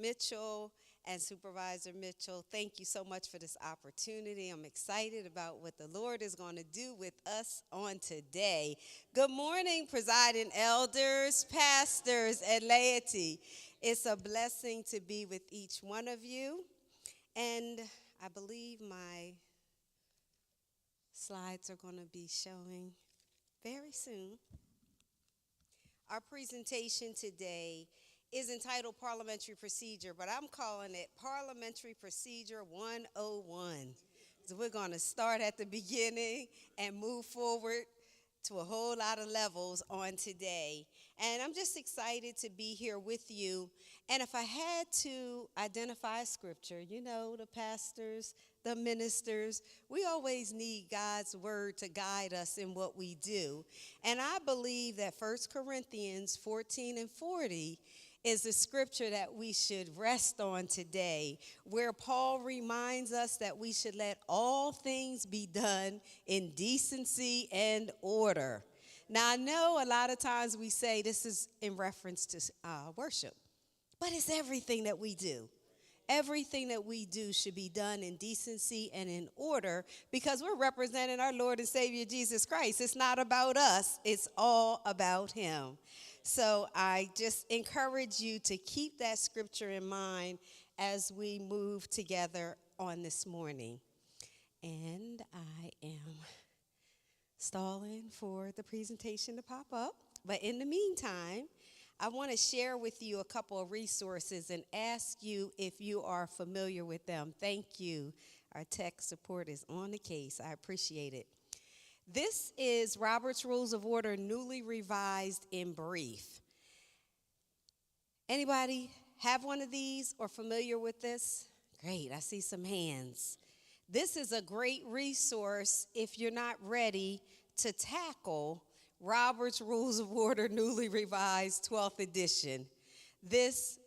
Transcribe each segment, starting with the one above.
Mitchell and Supervisor Mitchell, thank you so much for this opportunity. I'm excited about what the Lord is going to do with us on today. Good morning, presiding elders, pastors, and laity. It's a blessing to be with each one of you. And I believe my slides are going to be showing very soon. Our presentation today is entitled Parliamentary Procedure, but I'm calling it Parliamentary Procedure 101. So we're going to start at the beginning and move forward to a whole lot of levels on today. And I'm just excited to be here with you. And if I had to identify a scripture, you know, the pastors, the ministers, we always need God's word to guide us in what we do. And I believe that 1 Corinthians 14 and 40 is a scripture that we should rest on today, where Paul reminds us that we should let all things be done in decency and order. Now, I know a lot of times we say this is in reference to worship, but it's everything that we do. Everything that we do should be done in decency and in order because we're representing our Lord and Savior Jesus Christ. It's not about us. It's all about him. So I just encourage you to keep that scripture in mind as we move together on this morning. And I am stalling for the presentation to pop up. But in the meantime, I want to share with you a couple of resources and ask you if you are familiar with them. Thank you. Our tech support is on the case. I appreciate it. This is Robert's Rules of Order, newly revised in brief. Anybody have one of these or familiar with this? Great, I see some hands. This is a great resource if you're not ready to tackle Robert's Rules of Order, newly revised 12th edition. This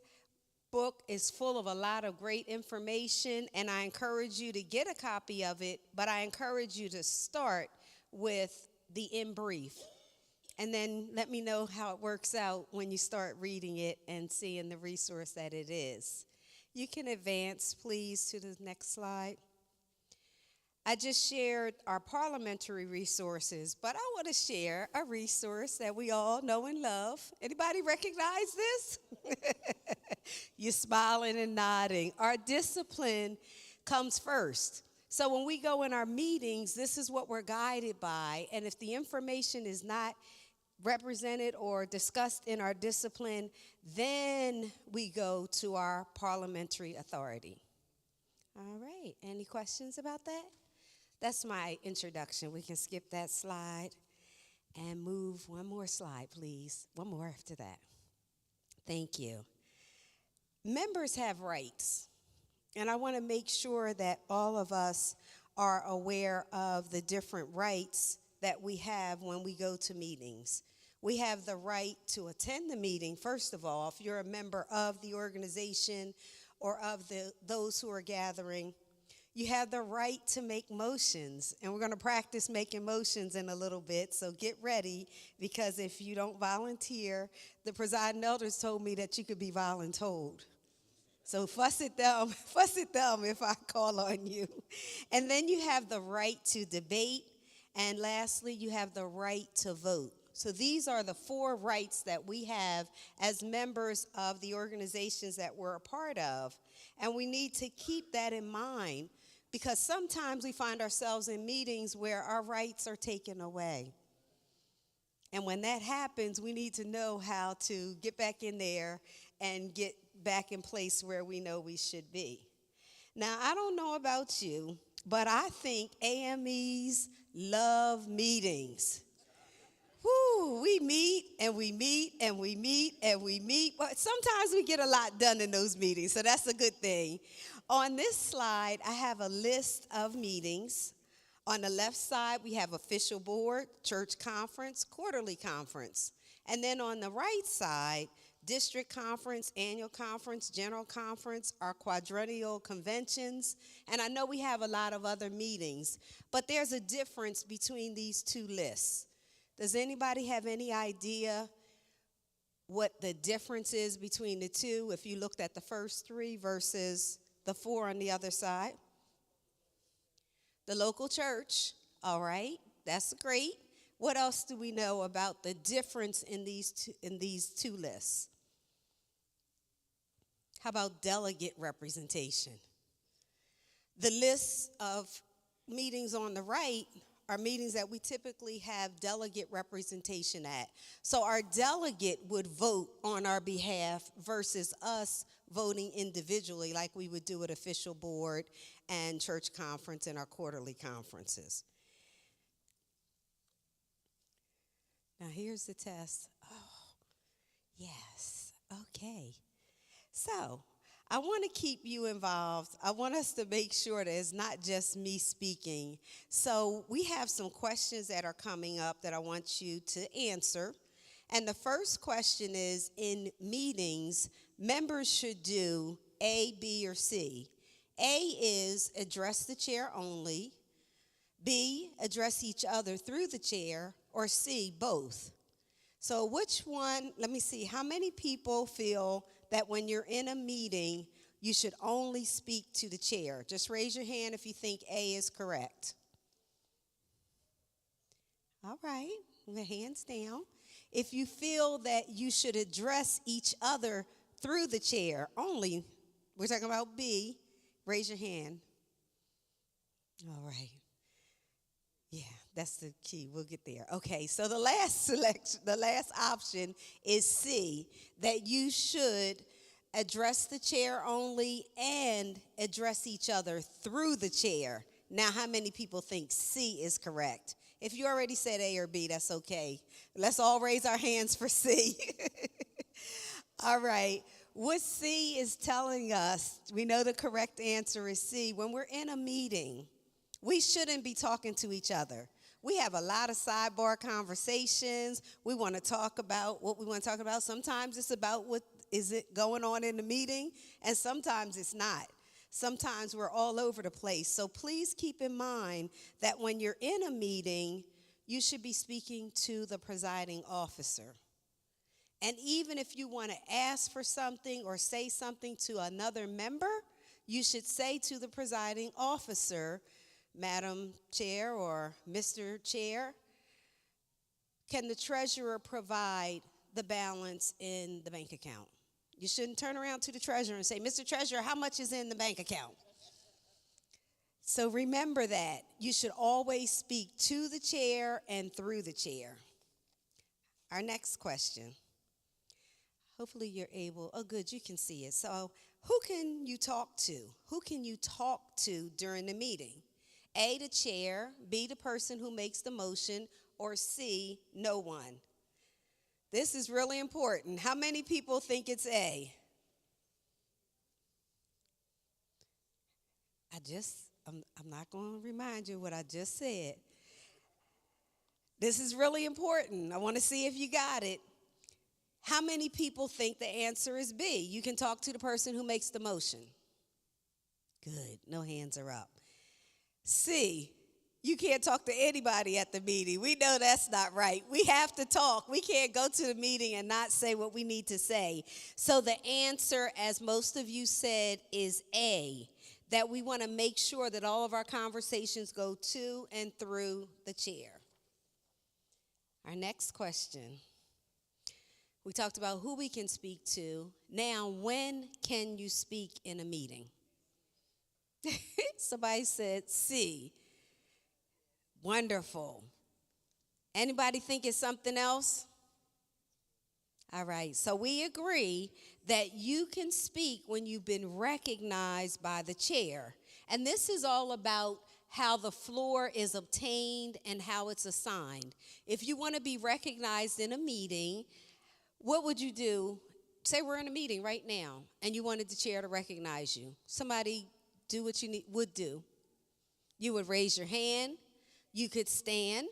book is full of a lot of great information, and I encourage you to get a copy of it, but I encourage you to start with the in brief. And then let me know how it works out when you start reading it and seeing the resource that it is. You can advance, please, to the next slide. I just shared our parliamentary resources, but I want to share a resource that we all know and love. Anybody recognize this? You're smiling and nodding. Our discipline comes first. So when we go in our meetings, this is what we're guided by. And if the information is not represented or discussed in our discipline, then we go to our parliamentary authority. All right. Any questions about that? That's my introduction. We can skip that slide and move one more slide, please. One more after that. Thank you. Members have rights. And I want to make sure that all of us are aware of the different rights that we have when we go to meetings. We have the right to attend the meeting, first of all, if you're a member of the organization or of those who are gathering. You have the right to make motions, and we're going to practice making motions in a little bit, so get ready, because if you don't volunteer, the presiding elders told me that you could be voluntold. So fuss at them if I call on you. And then you have the right to debate. And lastly, you have the right to vote. So these are the 4 rights that we have as members of the organizations that we're a part of. And we need to keep that in mind because sometimes we find ourselves in meetings where our rights are taken away. And when that happens, we need to know how to get back in there and get back in place where we know we should be. Now, I don't know about you, but I think AMEs love meetings. Woo, we meet and we meet and we meet and we meet. But sometimes we get a lot done in those meetings, so that's a good thing. On this slide, I have a list of meetings. On the left side, we have official board, church conference, quarterly conference. And then on the right side, district conference, annual conference, general conference, our quadrennial conventions, and I know we have a lot of other meetings, but there's a difference between these two lists. Does anybody have any idea what the difference is between the two if you looked at the first three versus the four on the other side. The local church, all right, that's great. What else do we know about the difference in these two lists? How about delegate representation? The lists of meetings on the right are meetings that we typically have delegate representation at. So our delegate would vote on our behalf versus us voting individually like we would do at official board and church conference and our quarterly conferences. Now here's the test. Oh, yes, okay. So I want to keep you involved. I want us to make sure that it's not just me speaking. So we have some questions that are coming up that I want you to answer. And the first question is, in meetings, members should do A, B, or C. A is address the chair only. B, address each other through the chair. Or C, both. So which one, let me see, how many people feel that when you're in a meeting, you should only speak to the chair? Just raise your hand if you think A is correct. All right, the hands down. If you feel that you should address each other through the chair only, we're talking about B, raise your hand. All right. Yeah, that's the key. We'll get there. Okay, so the last option is C, that you should address the chair only and address each other through the chair. Now, how many people think C is correct? If you already said A or B, that's okay. Let's all raise our hands for C. All right. What C is telling us, we know the correct answer is C. When we're in a meeting, we shouldn't be talking to each other. We have a lot of sidebar conversations. We want to talk about what we want to talk about. Sometimes it's about what is it going on in the meeting, and sometimes it's not. Sometimes we're all over the place. So please keep in mind that when you're in a meeting, you should be speaking to the presiding officer. And even if you want to ask for something or say something to another member, you should say to the presiding officer, Madam Chair or Mr. Chair, can the treasurer provide the balance in the bank account? You shouldn't turn around to the treasurer and say, Mr. Treasurer, how much is in the bank account? So remember that. You should always speak to the chair and through the chair. Our next question. Hopefully you're able, oh good, you can see it. So who can you talk to? Who can you talk to during the meeting? A, the chair, B, the person who makes the motion, or C, no one. This is really important. How many people think it's A? I'm not going to remind you what I just said. This is really important. I want to see if you got it. How many people think the answer is B? You can talk to the person who makes the motion. Good. No hands are up. C, you can't talk to anybody at the meeting. We know that's not right. We have to talk. We can't go to the meeting and not say what we need to say. So the answer, as most of you said, is A, that we want to make sure that all of our conversations go to and through the chair. Our next question. We talked about who we can speak to. Now, when can you speak in a meeting? Somebody said C. Wonderful. Anybody think it's something else? All right, so we agree that you can speak when you've been recognized by the chair. And this is all about how the floor is obtained and how it's assigned. If you want to be recognized in a meeting, what would you do? Say we're in a meeting right now, and you wanted the chair to recognize you. Somebody do what you would do. You would raise your hand. You could stand.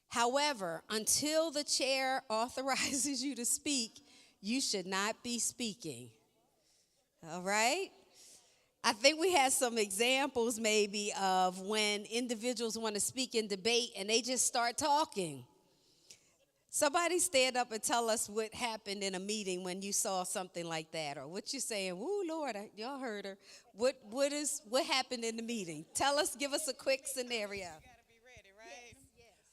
However, until the chair authorizes you to speak, you should not be speaking. All right? I think we had some examples maybe of when individuals want to speak in debate and they just start talking. Somebody stand up and tell us what happened in a meeting when you saw something like that, or what you saying. Woo, Lord, y'all heard her. What happened in the meeting? Tell us. Give us a quick scenario.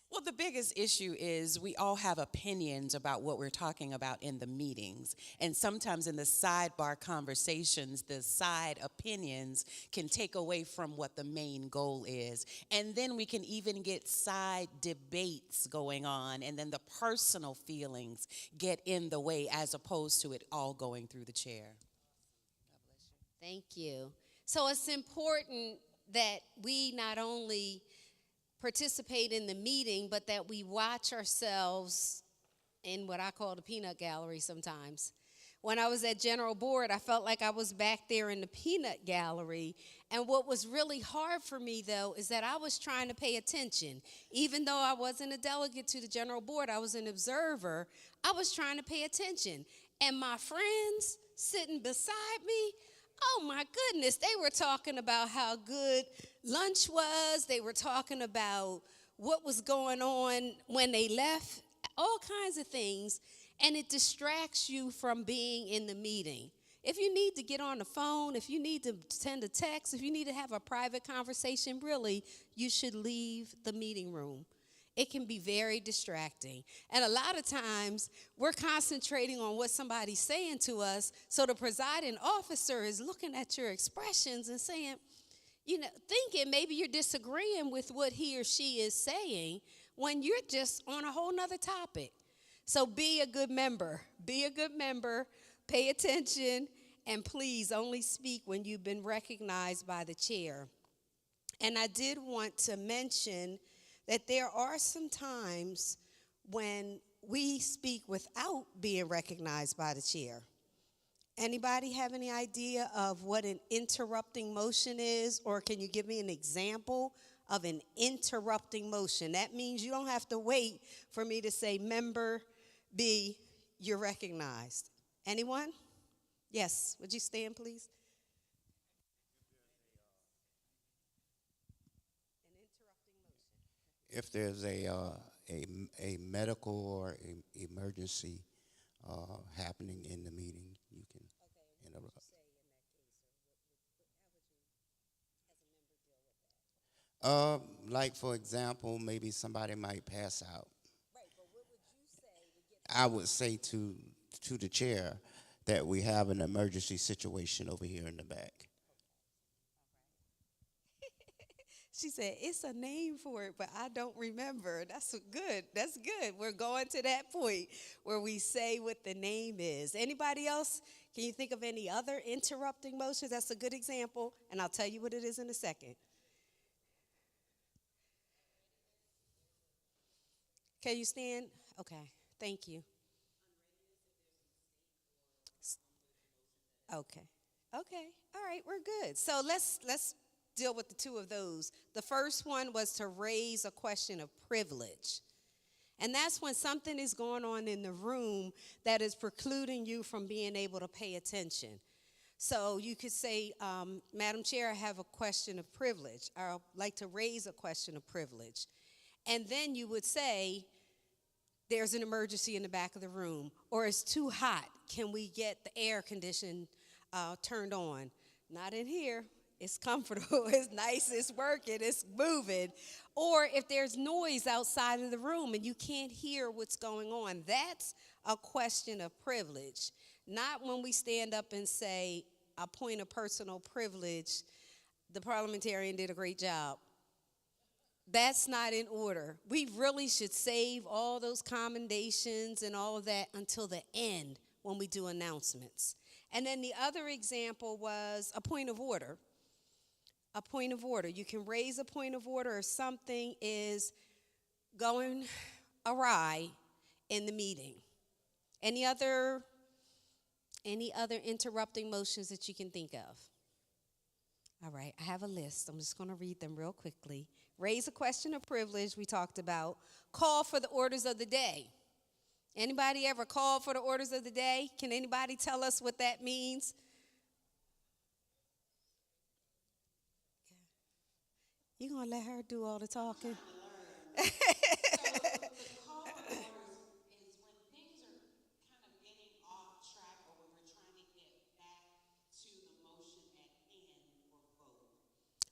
Well, the biggest issue is we all have opinions about what we're talking about in the meetings. And sometimes in the sidebar conversations, the side opinions can take away from what the main goal is. And then we can even get side debates going on, and then the personal feelings get in the way as opposed to it all going through the chair. Thank you. So it's important that we not only participate in the meeting, but that we watch ourselves in what I call the peanut gallery sometimes. When I was at General Board, I felt like I was back there in the peanut gallery. And what was really hard for me, though, is that I was trying to pay attention. Even though I wasn't a delegate to the General Board, I was an observer, I was trying to pay attention. And my friends sitting beside me, oh my goodness, they were talking about how good lunch was. They were talking about what was going on when they left, all kinds of things. And it distracts you from being in the meeting. If you need to get on the phone, if you need to send a text, if you need to have a private conversation, really, you should leave the meeting room. It can be very distracting. And a lot of times, we're concentrating on what somebody's saying to us, so the presiding officer is looking at your expressions and saying, thinking maybe you're disagreeing with what he or she is saying when you're just on a whole nother topic. So be a good member. Be a good member. Pay attention. And please only speak when you've been recognized by the chair. And I did want to mention that there are some times when we speak without being recognized by the chair. Anybody have any idea of what an interrupting motion is? Or can you give me an example of an interrupting motion? That means you don't have to wait for me to say, member B, you're recognized. Anyone? Yes, would you stand, please? If there's a medical or emergency happening in the meeting, you can interrupt. Like for example, maybe somebody might pass out. I would say to the chair that we have an emergency situation over here in the back. She said, it's a name for it, but I don't remember. That's good. That's good. We're going to that point where we say what the name is. Anybody else? Can you think of any other interrupting motions? That's a good example, and I'll tell you what it is in a second. Can you stand? Okay. Thank you. Okay. Okay. All right. We're good. So let's deal with the two of those. The first one was to raise a question of privilege. And that's when something is going on in the room that is precluding you from being able to pay attention. So you could say, Madam Chair, I have a question of privilege. I'd like to raise a question of privilege. And then you would say, there's an emergency in the back of the room, or it's too hot. Can we get the air condition turned on? Not in here. It's comfortable, it's nice, it's working, it's moving. Or if there's noise outside of the room and you can't hear what's going on, that's a question of privilege. Not when we stand up and say, a point of personal privilege, the parliamentarian did a great job. That's not in order. We really should save all those commendations and all of that until the end when we do announcements. And then the other example was a point of order. A point of order. You can raise a point of order if something is going awry in the meeting. Any other interrupting motions that you can think of? All right, I have a list. I'm just going to read them real quickly. Raise a question of privilege, we talked about. Call for the orders of the day. Anybody ever call for the orders of the day? Can anybody tell us what that means? You gonna let her do all the talking?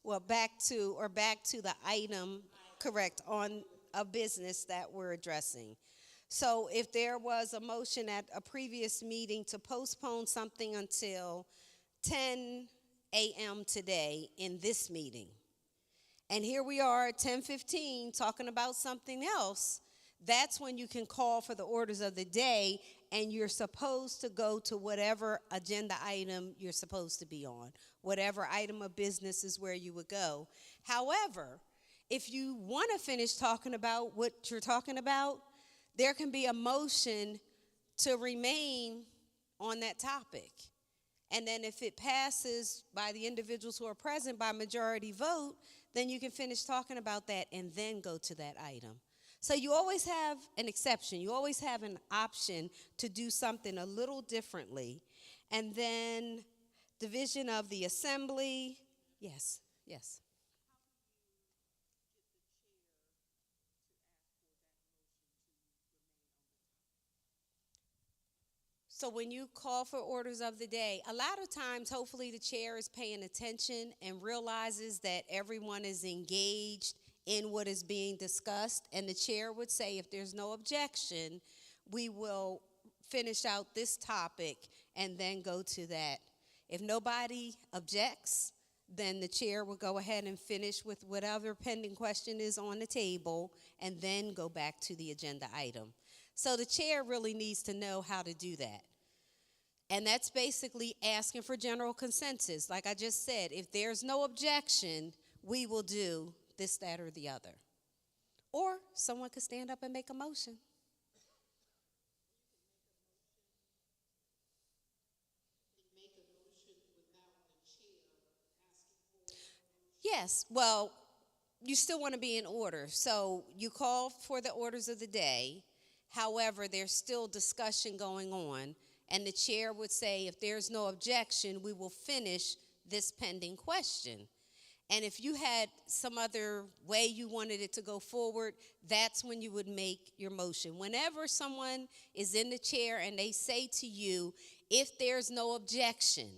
Well, back to the item, correct, on a business that we're addressing. So if there was a motion at a previous meeting to postpone something until 10 a.m. today in this meeting, and here we are at 10:15 talking about something else, that's when you can call for the orders of the day, and you're supposed to go to whatever agenda item you're supposed to be on. Whatever item of business is where you would go. However, if you want to finish talking about what you're talking about, there can be a motion to remain on that topic. And then if it passes by the individuals who are present by majority vote, then you can finish talking about that and then go to that item. So you always have an exception. You always have an option to do something a little differently. And then division of the assembly. Yes, yes. So when you call for orders of the day, a lot of times, hopefully the chair is paying attention and realizes that everyone is engaged in what is being discussed. And the chair would say, if there's no objection, we will finish out this topic and then go to that. If nobody objects, then the chair will go ahead and finish with whatever pending question is on the table and then go back to the agenda item. So the chair really needs to know how to do that. And that's basically asking for general consensus. Like I just said, if there's no objection, we will do this, that, or the other. Or someone could stand up and make a motion. Yes, well, you still want to be in order. So you call for the orders of the day. However, there's still discussion going on. And the chair would say, if there's no objection, we will finish this pending question. And if you had some other way you wanted it to go forward, that's when you would make your motion. Whenever someone is in the chair and they say to you, if there's no objection,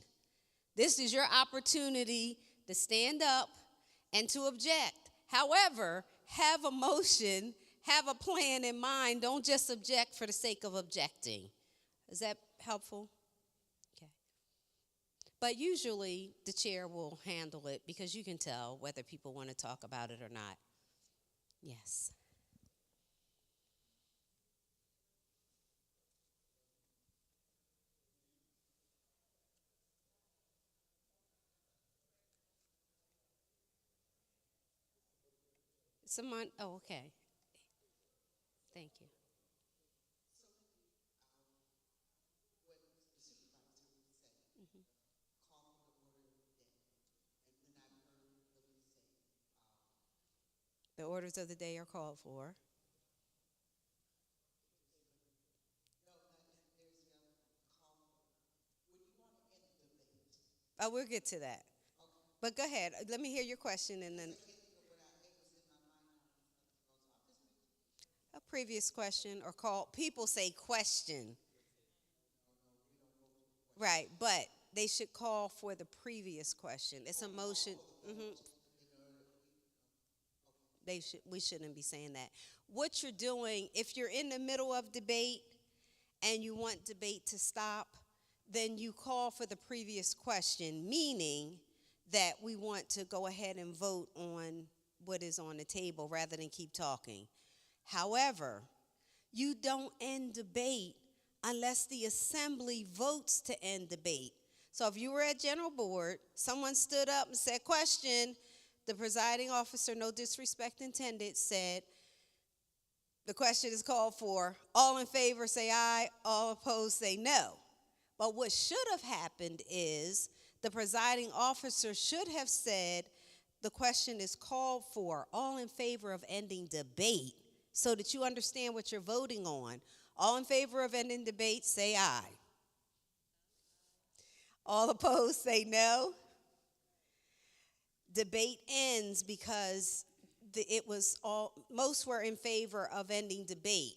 this is your opportunity to stand up and to object. However, have a motion, have a plan in mind. Don't just object for the sake of objecting. Is that helpful? Okay. But usually the chair will handle it because you can tell whether people want to talk about it or not. Yes. Someone, oh, okay. Thank you. The orders of the day are called for. Oh, we'll get to that. But go ahead. Let me hear your question and then a previous question or call. People say question. Right, but they should call for the previous question. It's a motion. hmm we shouldn't be saying that. What you're doing, if you're in the middle of debate and you want debate to stop, then you call for the previous question, meaning that we want to go ahead and vote on what is on the table rather than keep talking. However, you don't end debate unless the assembly votes to end debate. So if you were at general board, someone stood up and said, question, the presiding officer, no disrespect intended, said, the question is called for. All in favor say aye, all opposed say no. But what should have happened is the presiding officer should have said, the question is called for. All in favor of ending debate, so that you understand what you're voting on. All in favor of ending debate, say aye. All opposed, say no. Debate ends because most were in favor of ending debate.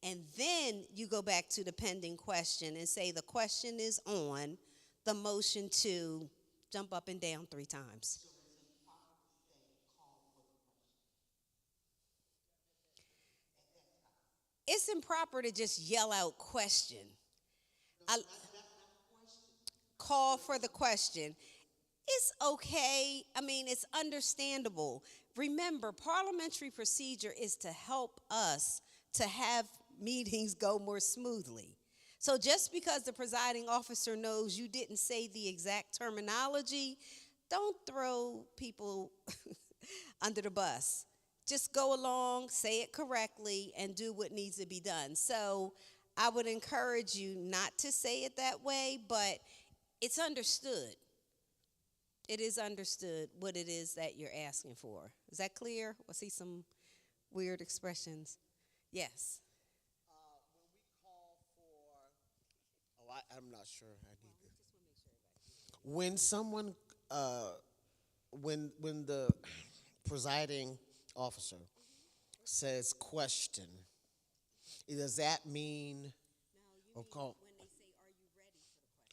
And then you go back to the pending question and say the question is on the motion to jump up and down 3 times. It's improper to just yell out question. I call for the question. It's okay. I mean, it's understandable. Remember, parliamentary procedure is to help us to have meetings go more smoothly. So just because the presiding officer knows you didn't say the exact terminology, don't throw people under the bus. Just go along, say it correctly, and do what needs to be done. So I would encourage you not to say it that way, but it's understood. It is understood what it is that you're asking for. Is that clear? I see some weird expressions. Yes. When we call for, I'm not sure. I need to. When someone, when the presiding officer says question, does that mean? Or call,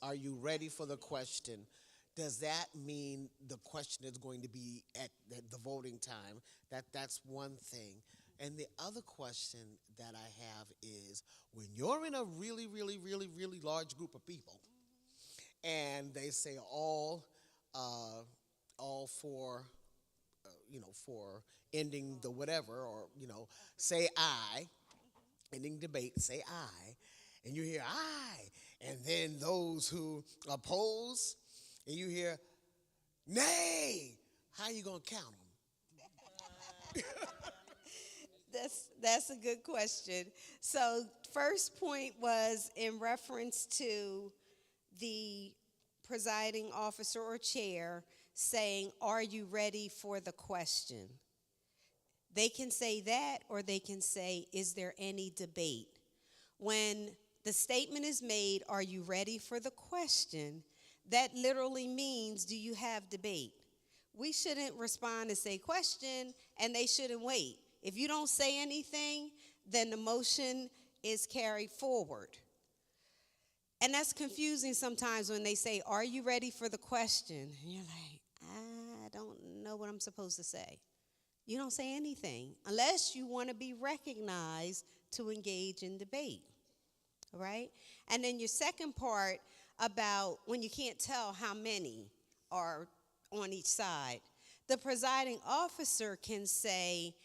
are you ready for the question? Does that mean the question is going to be at the voting time? That's one thing. And the other question that I have is when you're in a really, really, really, really large group of people, and they say all for, for ending the whatever, or say aye, ending debate, say aye, and you hear aye, and then those who oppose, and you hear nay. How you gonna count them? That's a good question. So first point was in reference to the presiding officer or chair saying, "Are you ready for the question?" They can say that, or they can say, "Is there any debate?" When the statement is made, "Are you ready for the question?" that literally means, do you have debate? We shouldn't respond and say question, and they shouldn't wait. If you don't say anything, then the motion is carried forward. And that's confusing sometimes when they say, "Are you ready for the question?" And you're like, "I don't know what I'm supposed to say." You don't say anything unless you want to be recognized to engage in debate. All right? And then your second part about when you can't tell how many are on each side, the presiding officer can say,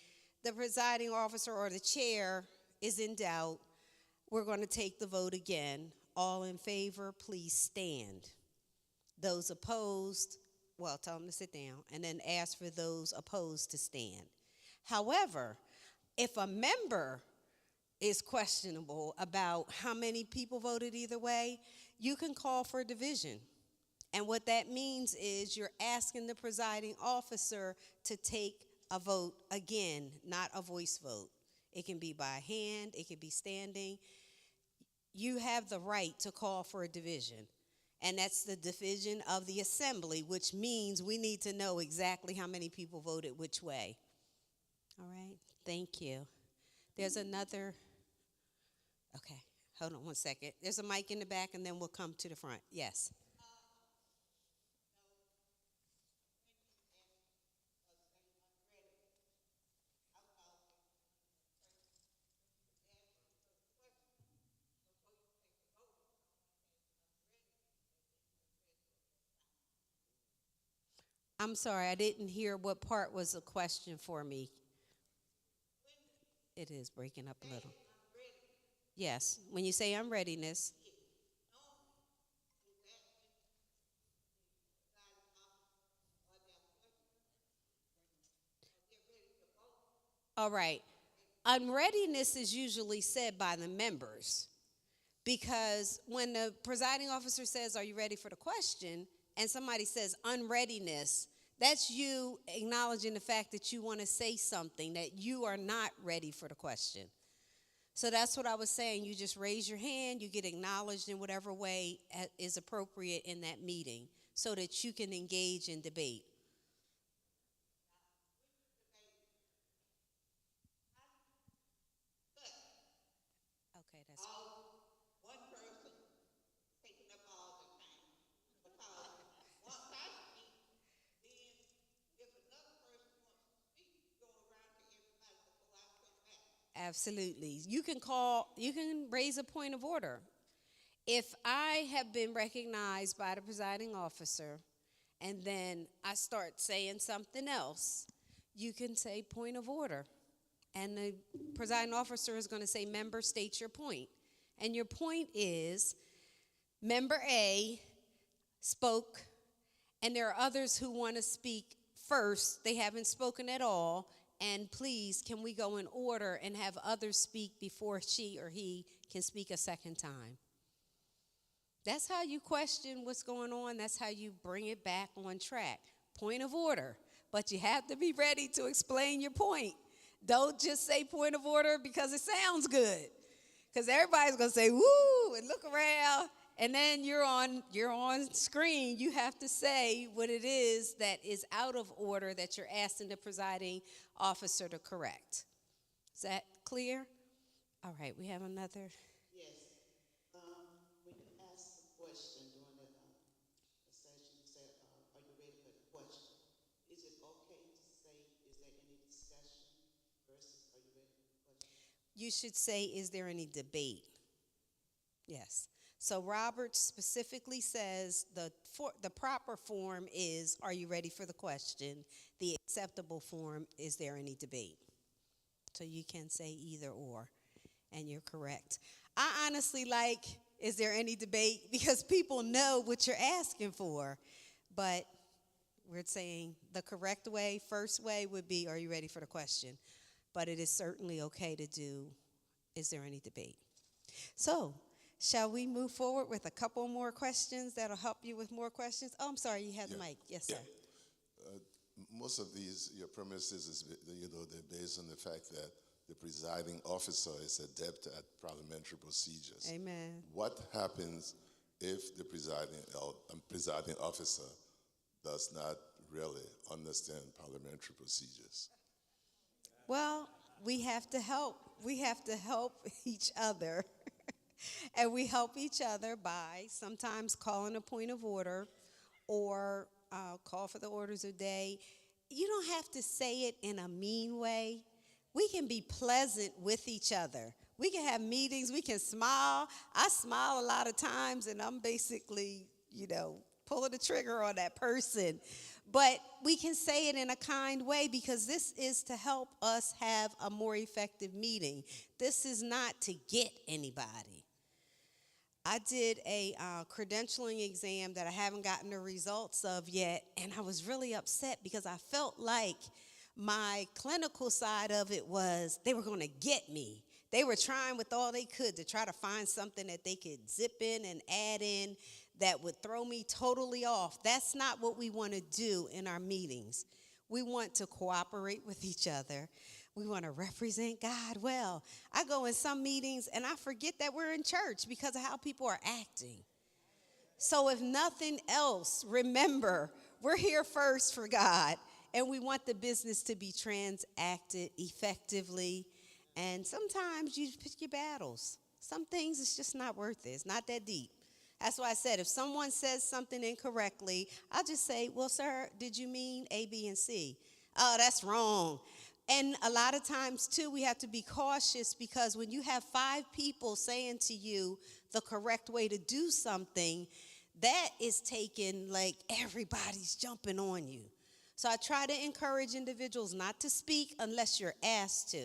the presiding officer or the chair is in doubt. We're going to take the vote again. All in favor, please stand. Those opposed, well, tell them to sit down, and then ask for those opposed to stand. However, if a member is questionable about how many people voted either way, you can call for division. And what that means is you're asking the presiding officer to take a vote again, not a voice vote. It can be by hand, it can be standing. You have the right to call for a division. And that's the division of the assembly, which means we need to know exactly how many people voted which way. All right, thank you. There's another, okay, hold on one second. There's a mic in the back, and then we'll come to the front. Yes. I'm sorry, I didn't hear what part was a question for me. It is breaking up a little. Yes, when you say I'm readiness. All right. Unreadiness is usually said by the members because when the presiding officer says, "Are you ready for the question?" and somebody says unreadiness, that's you acknowledging the fact that you want to say something, that you are not ready for the question. So that's what I was saying. You just raise your hand, you get acknowledged in whatever way is appropriate in that meeting so that you can engage in debate. Okay, that's Absolutely. You can raise a point of order. If I have been recognized by the presiding officer and then I start saying something else, you can say point of order. And the presiding officer is going to say, member, state your point. And your point is, member A spoke, and there are others who want to speak first. They haven't spoken at all. And please, can we go in order and have others speak before she or he can speak a second time? That's how you question what's going on. That's how you bring it back on track. Point of order. But you have to be ready to explain your point. Don't just say point of order because it sounds good. Because everybody's going to say, woo, and look around. And then you're on screen. You have to say what it is that is out of order that you're asking the presiding officer to correct. Is that clear? All right, we have another. Yes. When you asked the question during the session, you said, are you ready for the question? Is it okay to say, is there any discussion versus are you ready for the question? You should say, is there any debate? Yes. So Roberts specifically says the proper form is, are you ready for the question? The acceptable form, is there any debate? So you can say either or, and you're correct. I honestly like, is there any debate? Because people know what you're asking for. But we're saying the correct way, first way would be, are you ready for the question? But it is certainly okay to do, is there any debate? So, shall we move forward with a couple more questions that'll help you with more questions? Oh, I'm sorry, you had the mic. Yes, sir. Most of these, your premises is, they're based on the fact that the presiding officer is adept at parliamentary procedures. Amen. What happens if the presiding officer does not really understand parliamentary procedures? Well, we have to help. We have to help each other. And we help each other by sometimes calling a point of order or call for the orders of day. You don't have to say it in a mean way. We can be pleasant with each other. We can have meetings. We can smile. I smile a lot of times, and I'm basically, pulling the trigger on that person. But we can say it in a kind way because this is to help us have a more effective meeting. This is not to get anybody. I did a credentialing exam that I haven't gotten the results of yet, and I was really upset because I felt like my clinical side of it was they were going to get me. They were trying with all they could to try to find something that they could zip in and add in that would throw me totally off. That's not what we want to do in our meetings. We want to cooperate with each other. We want to represent God well. I go in some meetings and I forget that we're in church because of how people are acting. So if nothing else, remember, we're here first for God, and we want the business to be transacted effectively. And sometimes you pick your battles. Some things it's just not worth it. It's not that deep. That's why I said if someone says something incorrectly, I'll just say, well, sir, did you mean A, B, and C? Oh, that's wrong. And a lot of times, too, we have to be cautious because when you have 5 people saying to you the correct way to do something, that is taken like everybody's jumping on you. So I try to encourage individuals not to speak unless you're asked to.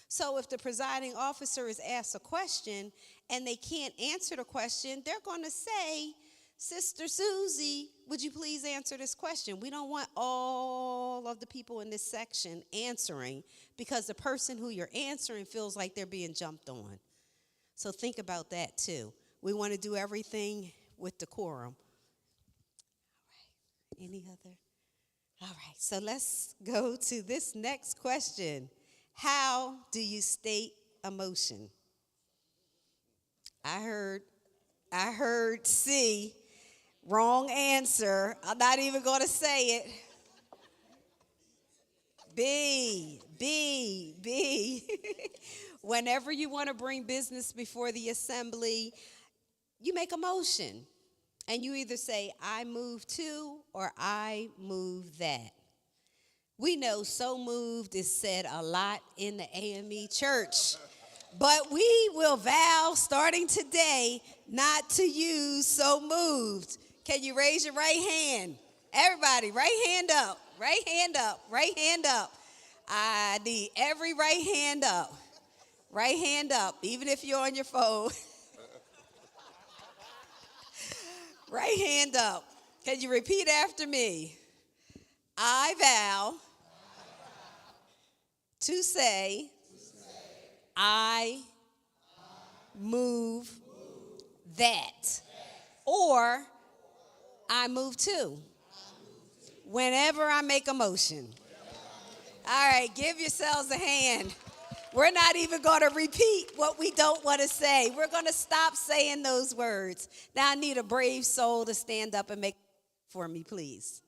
So if the presiding officer is asked a question and they can't answer the question, they're going to say, Sister Susie, would you please answer this question? We don't want all of the people in this section answering because the person who you're answering feels like they're being jumped on. So think about that too. We want to do everything with decorum. All right. Any other? All right. So let's go to this next question. How do you state emotion? I heard C. Wrong answer. I'm not even going to say it. B. Whenever you want to bring business before the assembly, you make a motion. And you either say, I move to, or I move that. We know so moved is said a lot in the AME church. But we will vow starting today not to use so moved. Can you raise your right hand? Everybody, right hand up, right hand up, right hand up. I need every right hand up. Right hand up, even if you're on your phone. Right hand up. Can you repeat after me? I vow to say, I move that. Or I move to. Whenever I make a motion. All right, give yourselves a hand. We're not even going to repeat what we don't want to say. We're going to stop saying those words. Now I need a brave soul to stand up and make for me, please.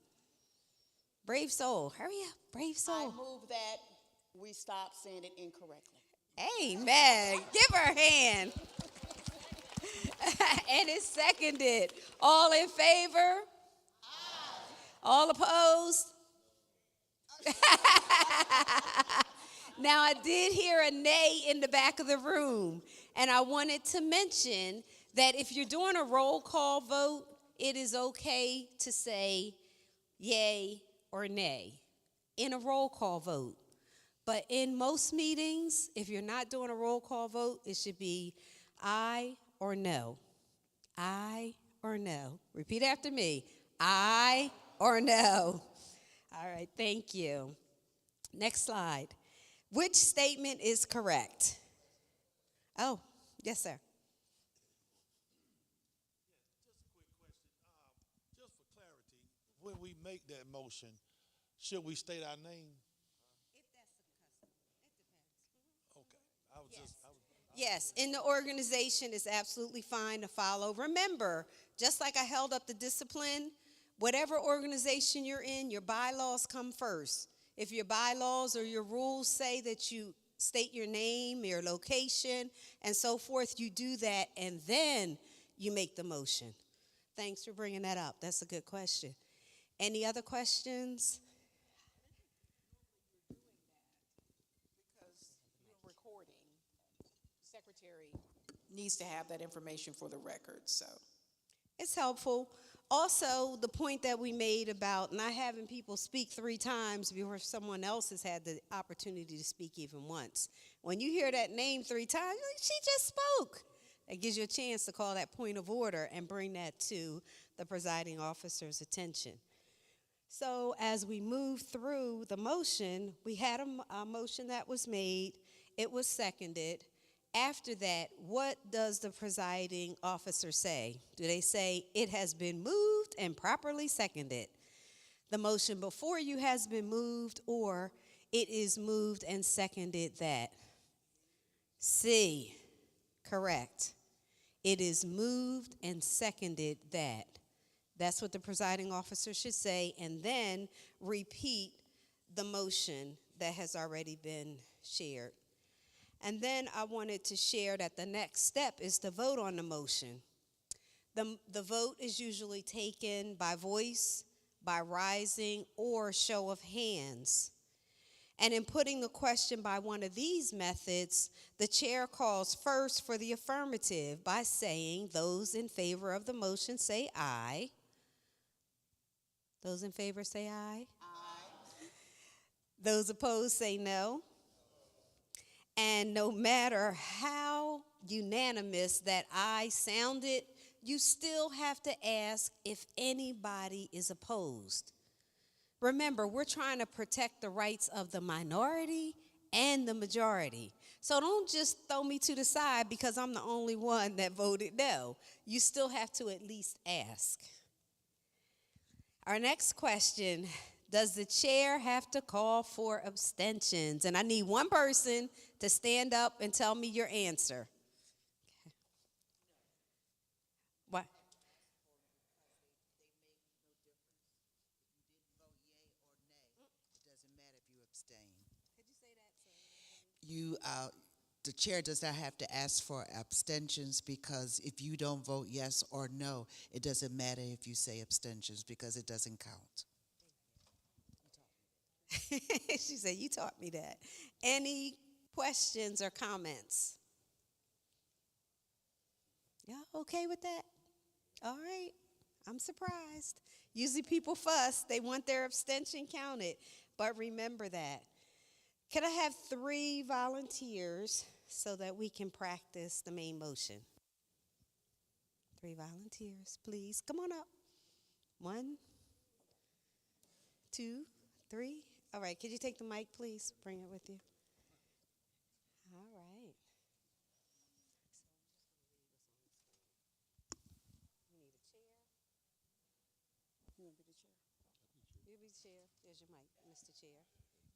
Brave soul, hurry up, brave I soul. move that we stop saying it incorrectly. Amen. Give her a hand. And it's seconded. All in favor? Aye. All opposed? Now, I did hear a nay in the back of the room, and I wanted to mention that if you're doing a roll call vote, it is okay to say yay or nay in a roll call vote. But in most meetings, if you're not doing a roll call vote, it should be aye or no. Aye or no. Repeat after me. Aye or no. All right, thank you. Next slide. Which statement is correct? Oh, yes, sir. Just for clarity, when we make that motion, should we state our name? If that's the custom, it depends. Okay. I was Yes. just, Yes, in the organization, it's absolutely fine to follow. Remember, just like I held up the discipline, whatever organization you're in, your bylaws come first. If your bylaws or your rules say that you state your name, your location, and so forth, you do that, and then you make the motion. Thanks for bringing that up. That's a good question. Any other questions? Because you're recording, secretary needs to have that information for the record, so. It's helpful. Also, the point that we made about not having people speak 3 times before someone else has had the opportunity to speak even once. When you hear that name 3 times, you're like, she just spoke. It gives you a chance to call that point of order and bring that to the presiding officer's attention. So as we move through the motion, we had a motion that was made. It was seconded. After that, what does the presiding officer say? Do they say, it has been moved and properly seconded? The motion before you has been moved, or it is moved and seconded that? C, correct. It is moved and seconded that. That's what the presiding officer should say, and then repeat the motion that has already been shared. And then I wanted to share that the next step is to vote on the motion. The vote is usually taken by voice, by rising, or show of hands. And in putting the question by one of these methods, the chair calls first for the affirmative by saying, those in favor of the motion say aye. Those in favor say aye. Aye. Those opposed say no. And no matter how unanimous that aye sounded, you still have to ask if anybody is opposed. Remember, we're trying to protect the rights of the minority and the majority. So don't just throw me to the side because I'm the only one that voted no. You still have to at least ask. Our next question, does the chair have to call for abstentions? And I need one person to stand up and tell me your answer. Okay. What? The chair does not have to ask for abstentions, because if you don't vote yes or no, it doesn't matter if you say abstentions, because it doesn't count. She said, you taught me that. Any questions or comments? Y'all okay with that? All right. I'm surprised. Usually people fuss. They want their abstention counted. But remember that. Can I have 3 volunteers so that we can practice the main motion? 3 volunteers, please. Come on up. 1, 2, 3. All right. Could you take the mic, please? Bring it with you. All right. You need a chair. You want to be the chair? You'll be the chair. There's your mic, Mr. Chair.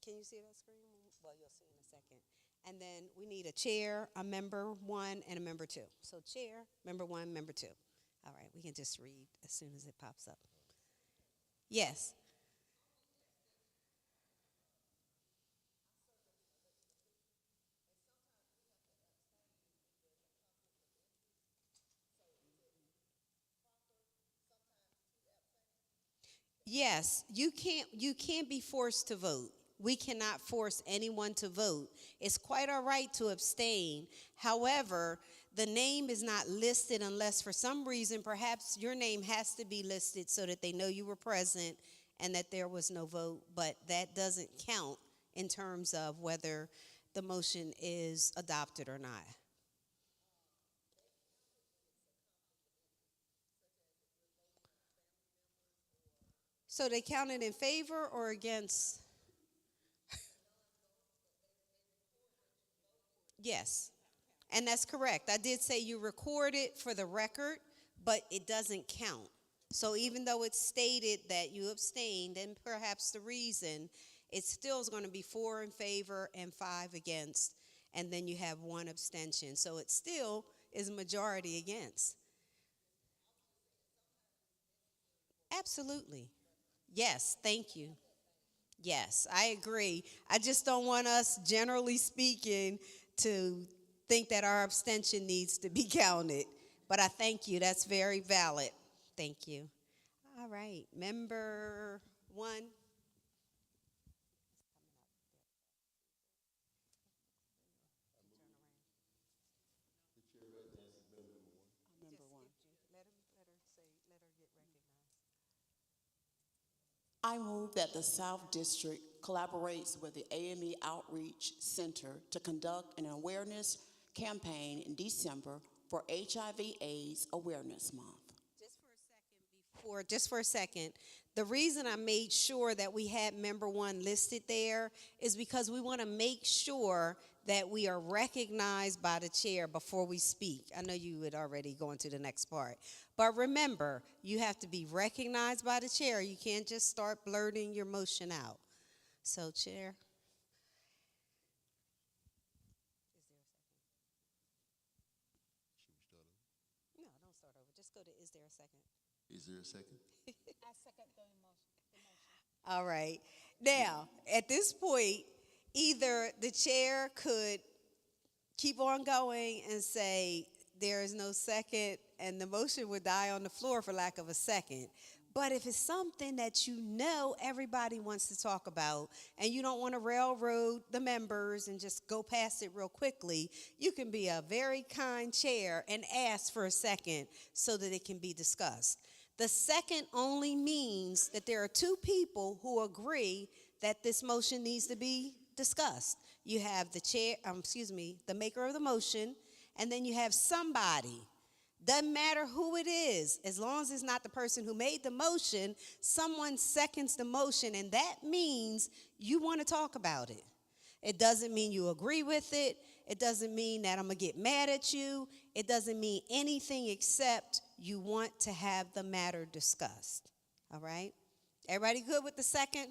Can you see that screen? Well, you'll see in a second. And then we need a chair, a member 1, and a member 2. So chair, member 1, member 2. All right, we can just read as soon as it pops up. Yes. Yes, you can't be forced to vote. We cannot force anyone to vote. It's quite all right to abstain. However, the name is not listed unless for some reason perhaps your name has to be listed so that they know you were present and that there was no vote, but that doesn't count in terms of whether the motion is adopted or not. So they counted in favor or against? Yes. And that's correct. I did say you record it for the record, but it doesn't count. So even though it's stated that you abstained, and perhaps the reason, it still is going to be 4 in favor and 5 against, and then you have 1 abstention. So it still is majority against. Absolutely. Yes, thank you. Yes, I agree. I just don't want us, generally speaking, to think that our abstention needs to be counted. But I thank you. That's very valid. Thank you. All right. Member 1. Number 1. I move that the South District collaborates with the AME Outreach Center to conduct an awareness campaign in December for HIV/AIDS Awareness Month. Just for a second, the reason I made sure that we had member 1 listed there is because we want to make sure that we are recognized by the chair before we speak. I know you would already go into the next part. But remember, you have to be recognized by the chair. You can't just start blurting your motion out. So, chair. No, don't start over. Just go to, is there a second? Is there a second? I second the motion. All right. Now, at this point, either the chair could keep on going and say there is no second, and the motion would die on the floor for lack of a second. But if it's something that you know everybody wants to talk about and you don't want to railroad the members and just go past it real quickly, you can be a very kind chair and ask for a second so that it can be discussed. The second only means that there are 2 people who agree that this motion needs to be discussed. You have the chair, the maker of the motion, and then you have somebody. Doesn't matter who it is, as long as it's not the person who made the motion, someone seconds the motion, and that means you want to talk about it. It doesn't mean you agree with it. It doesn't mean that I'm going to get mad at you. It doesn't mean anything except you want to have the matter discussed. All right? Everybody good with the second?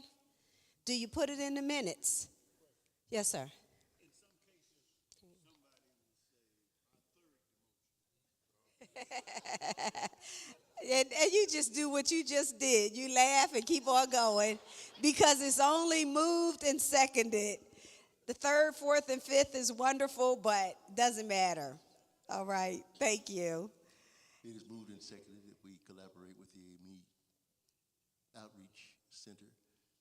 Do you put it in the minutes? Yes, sir. And you just do what you just did. You laugh and keep on going because it's only moved and seconded. The 3rd, 4th, and 5th is wonderful, but doesn't matter. All right. Thank you. It is moved and seconded that we collaborate with the AME Outreach Center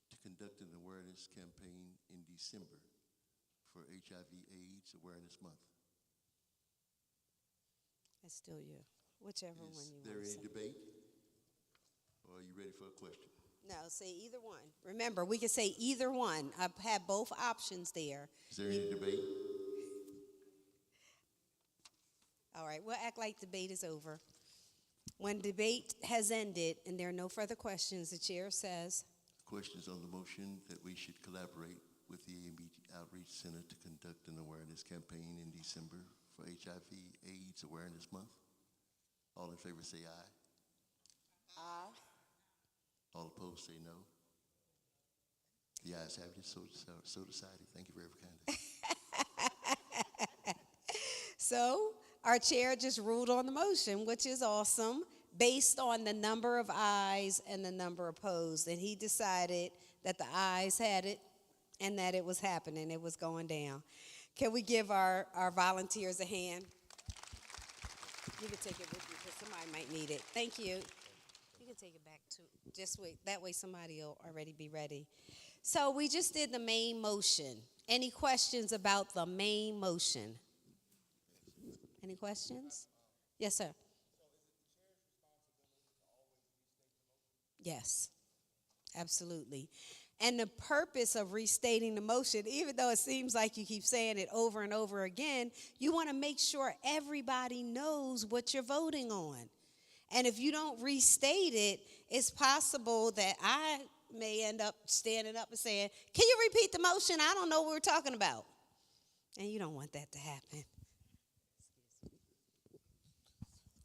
to conduct an awareness campaign in December for HIV/AIDS Awareness Month. That's still you. Whichever one Is you there want to any say. debate? Or are you ready for a question? No, say either one. Remember, we can say either one. I've had both options there. Is there any debate? All right, we'll act like debate is over. When debate has ended and there are no further questions, the chair says, Questions on the motion that we should collaborate with the AME Outreach Center to conduct an awareness campaign in December for HIV/AIDS Awareness Month. All in favor say aye. Aye. All opposed say no. The ayes have it, so decided. Thank you very kindly. so our chair just ruled on the motion, which is awesome, based on the number of ayes and the number opposed. And he decided that the ayes had it and that it was happening, it was going down. Can we give our volunteers a hand? You can take it with you because somebody might need it. Thank you. You can take it back too. Just wait. That way somebody will already be ready. So we just did the main motion. Any questions about the main motion? Any questions? Yes, sir. Yes, absolutely. And the purpose of restating the motion, even though it seems like you keep saying it over and over again, you want to make sure everybody knows what you're voting on. And if you don't restate it, it's possible that I may end up standing up and saying, can you repeat the motion? I don't know what we're talking about. And you don't want that to happen.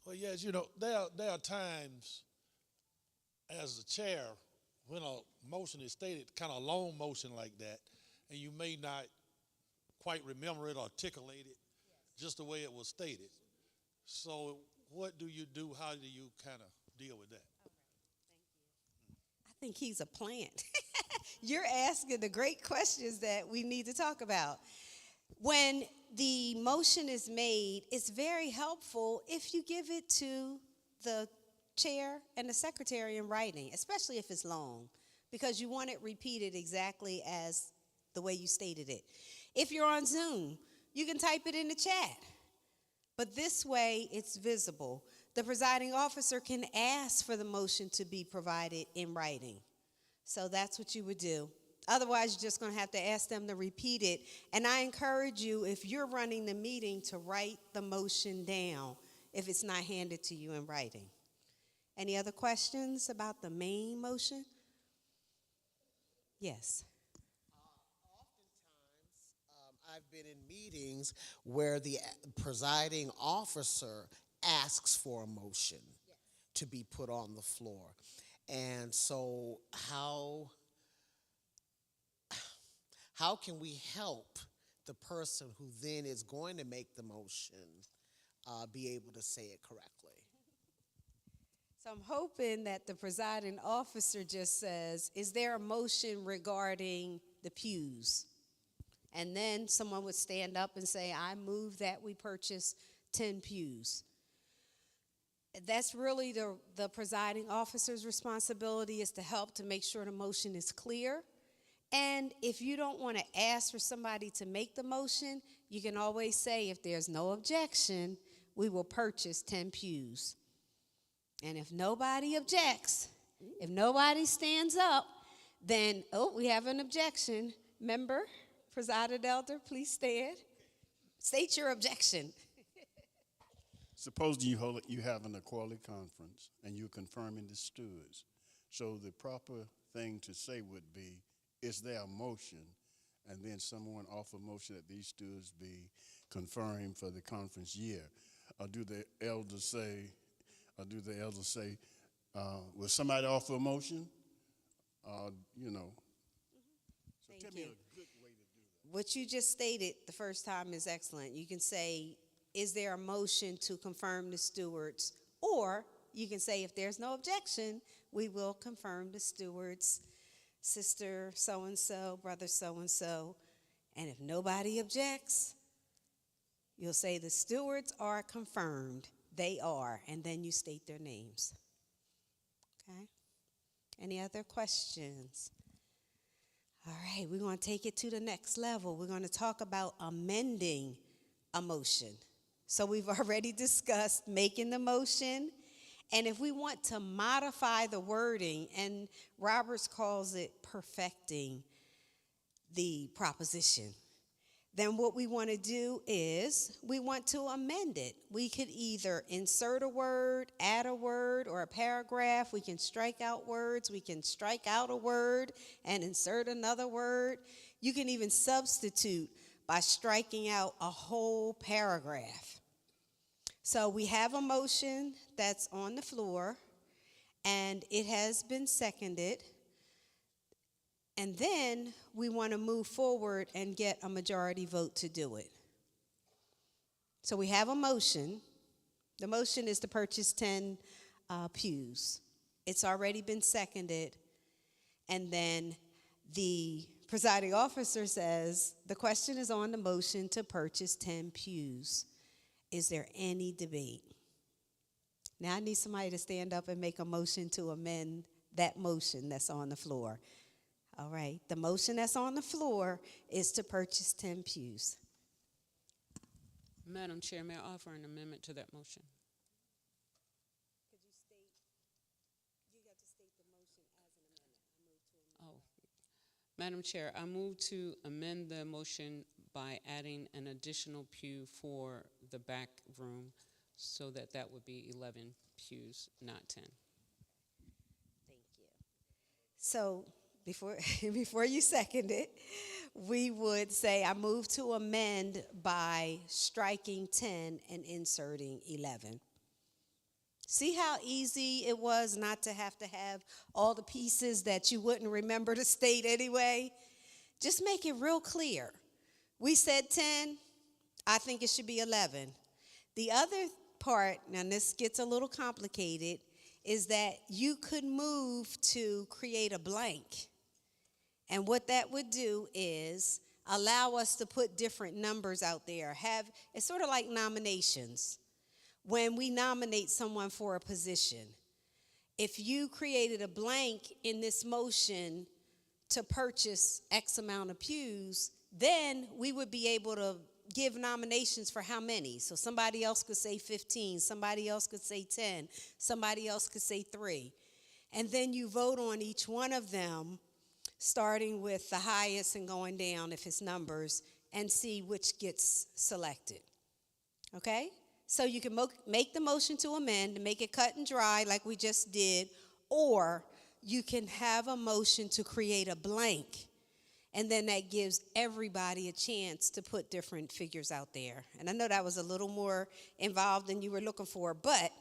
Well, yes, there are times as the chair when a motion is stated, kind of a long motion like that, and you may not quite remember it or articulate it just the way it was stated. So what do you do? How do you kind of deal with that? I think he's a plant. You're asking the great questions that we need to talk about. When the motion is made, it's very helpful if you give it to the chair and the secretary in writing, especially if it's long, because you want it repeated exactly as the way you stated it. If you're on Zoom, you can type it in the chat, but this way it's visible. The presiding officer can ask for the motion to be provided in writing. So that's what you would do. Otherwise, you're just going to have to ask them to repeat it. And I encourage you, if you're running the meeting, to write the motion down if it's not handed to you in writing. Any other questions about the main motion? Yes. Oftentimes, I've been in meetings where the presiding officer asks for a motion to be put on the floor. And so how can we help the person who then is going to make the motion be able to say it correctly? So I'm hoping that the presiding officer just says, is there a motion regarding the pews? And then someone would stand up and say, I move that we purchase 10 pews. That's really the presiding officer's responsibility, is to help to make sure the motion is clear. And if you don't want to ask for somebody to make the motion, you can always say, if there's no objection, we will purchase 10 pews. And if nobody objects, if nobody stands up, then, we have an objection. Member, presiding elder, please stand. State your objection. Suppose you having a quarterly conference and you're confirming the stewards. So the proper thing to say would be, is there a motion? And then someone offer a motion that these stewards be confirmed for the conference year. Or do the elders say, will somebody offer a motion? So tell me a good way to do that. What you just stated the first time is excellent. You can say, is there a motion to confirm the stewards? Or you can say, if there's no objection, we will confirm the stewards, sister so-and-so, brother so-and-so. And if nobody objects, you'll say the stewards are confirmed. They are. And then you state their names. Okay? Any other questions? All right, we're going to take it to the next level. We're going to talk about amending a motion. So we've already discussed making the motion. And if we want to modify the wording, and Roberts calls it perfecting the proposition, then what we want to do is we want to amend it. We could either insert a word, add a word, or a paragraph. We can strike out words. We can strike out a word and insert another word. You can even substitute by striking out a whole paragraph. So we have a motion that's on the floor, and it has been seconded. And then we want to move forward and get a majority vote to do it. So we have a motion. The motion is to purchase 10 pews. It's already been seconded. And then the presiding officer says, the question is on the motion to purchase 10 pews. Is there any debate? Now I need somebody to stand up and make a motion to amend that motion that's on the floor. All right, the motion that's on the floor is to purchase 10 pews. Madam Chair, may I offer an amendment to that motion? Could you state, you got to state the motion as an amendment. Oh, Madam Chair, I move to amend the motion by adding an additional pew for the back room so that that would be 11 pews, not 10. Thank you. So before you second it, we would say I move to amend by striking 10 and inserting 11. See how easy it was not to have all the pieces that you wouldn't remember to state anyway? Just make it real clear. We said 10, I think it should be 11. The other part, now this gets a little complicated, is that you could move to create a blank. And what that would do is allow us to put different numbers out there. It's sort of like nominations. When we nominate someone for a position, if you created a blank in this motion to purchase X amount of pews, then we would be able to give nominations for how many. So somebody else could say 15, somebody else could say 10, somebody else could say 3. And then you vote on each one of them, starting with the highest and going down if it's numbers, and see which gets selected. Okay? So you can make the motion to amend, make it cut and dry like we just did, or you can have a motion to create a blank, and then that gives everybody a chance to put different figures out there. And I know that was a little more involved than you were looking for, but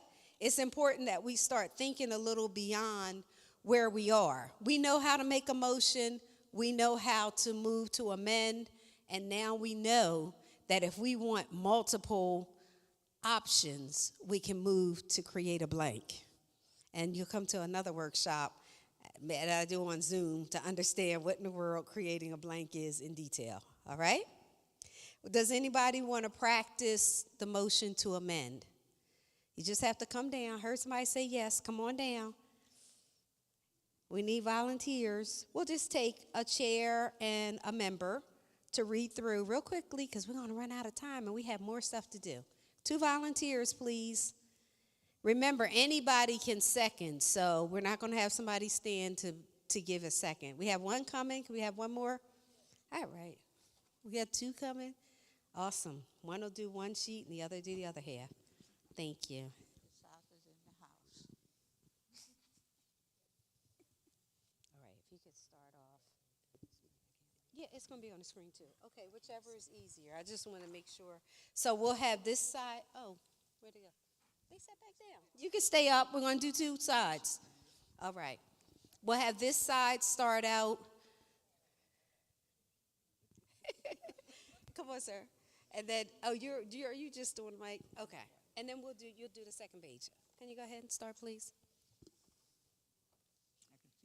it's important that we start thinking a little beyond where we are. We know how to make a motion. We know how to move to amend. And now we know that if we want multiple options, we can move to create a blank. And you'll come to another workshop that I do on Zoom to understand what in the world creating a blank is in detail. All right? Does anybody want to practice the motion to amend? You just have to come down. Heard somebody say yes. Come on down. We need volunteers. We'll just take a chair and a member to read through real quickly because we're going to run out of time and we have more stuff to do. 2 volunteers, please. Remember, anybody can second, so we're not going to have somebody stand to give a second. We have one coming. Can we have one more? All right. We got 2 coming. Awesome. One will do one sheet and the other do the other half. Thank you. Yeah, it's going to be on the screen too. Okay, whichever is easier. I just want to make sure. So we'll have this side. Oh, where'd they go? They sat back down. You can stay up. We're going to do 2 sides. All right. We'll have this side start out. Come on, sir. And then, are you just doing mic? Okay. And then you'll do the second page. Can you go ahead and start, please?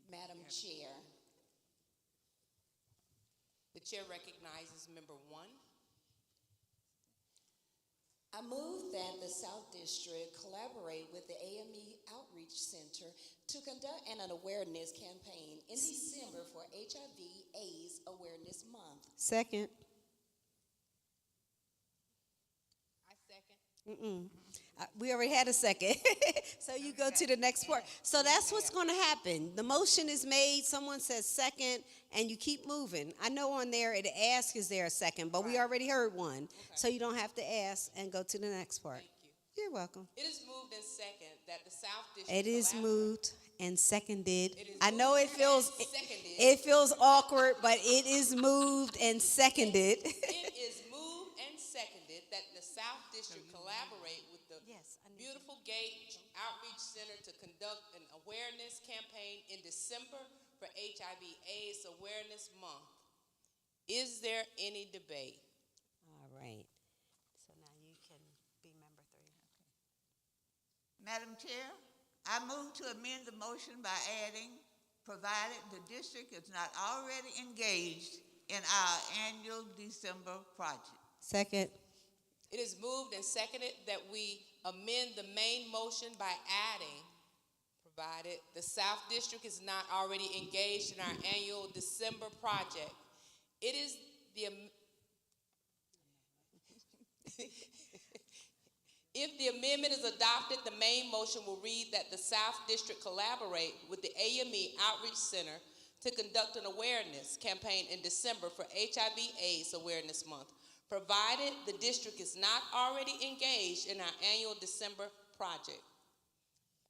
Madam Chair, the chair recognizes member 1. I move that the South District collaborate with the AME Outreach Center to conduct an awareness campaign in December for HIV/AIDS Awareness Month. Second. I second. We already had a second. So you go to the next part. So that's what's going to happen. The motion is made, someone says second, and you keep moving. I know on there it asks, is there a second? But we already heard one. So you don't have to ask and go to the next part. Thank you. You're welcome. It is moved and second that the South District It is collaborate- moved and seconded. It is I know it moved feels and seconded. it feels awkward, but it is moved and seconded. It is moved and seconded that the South District collaborate with the Beautiful Gate Outreach Center to conduct an awareness campaign in December for HIV/AIDS Awareness Month. Is there any debate? All right. So now you can be member 3. Madam Chair, I move to amend the motion by adding, provided the district is not already engaged in our annual December project. Second. It is moved and seconded that we amend the main motion by adding, provided the South District is not already engaged in our annual December project. It is the If the amendment is adopted, the main motion will read that the South District collaborate with the AME Outreach Center to conduct an awareness campaign in December for HIV/AIDS Awareness Month, provided the district is not already engaged in our annual December project.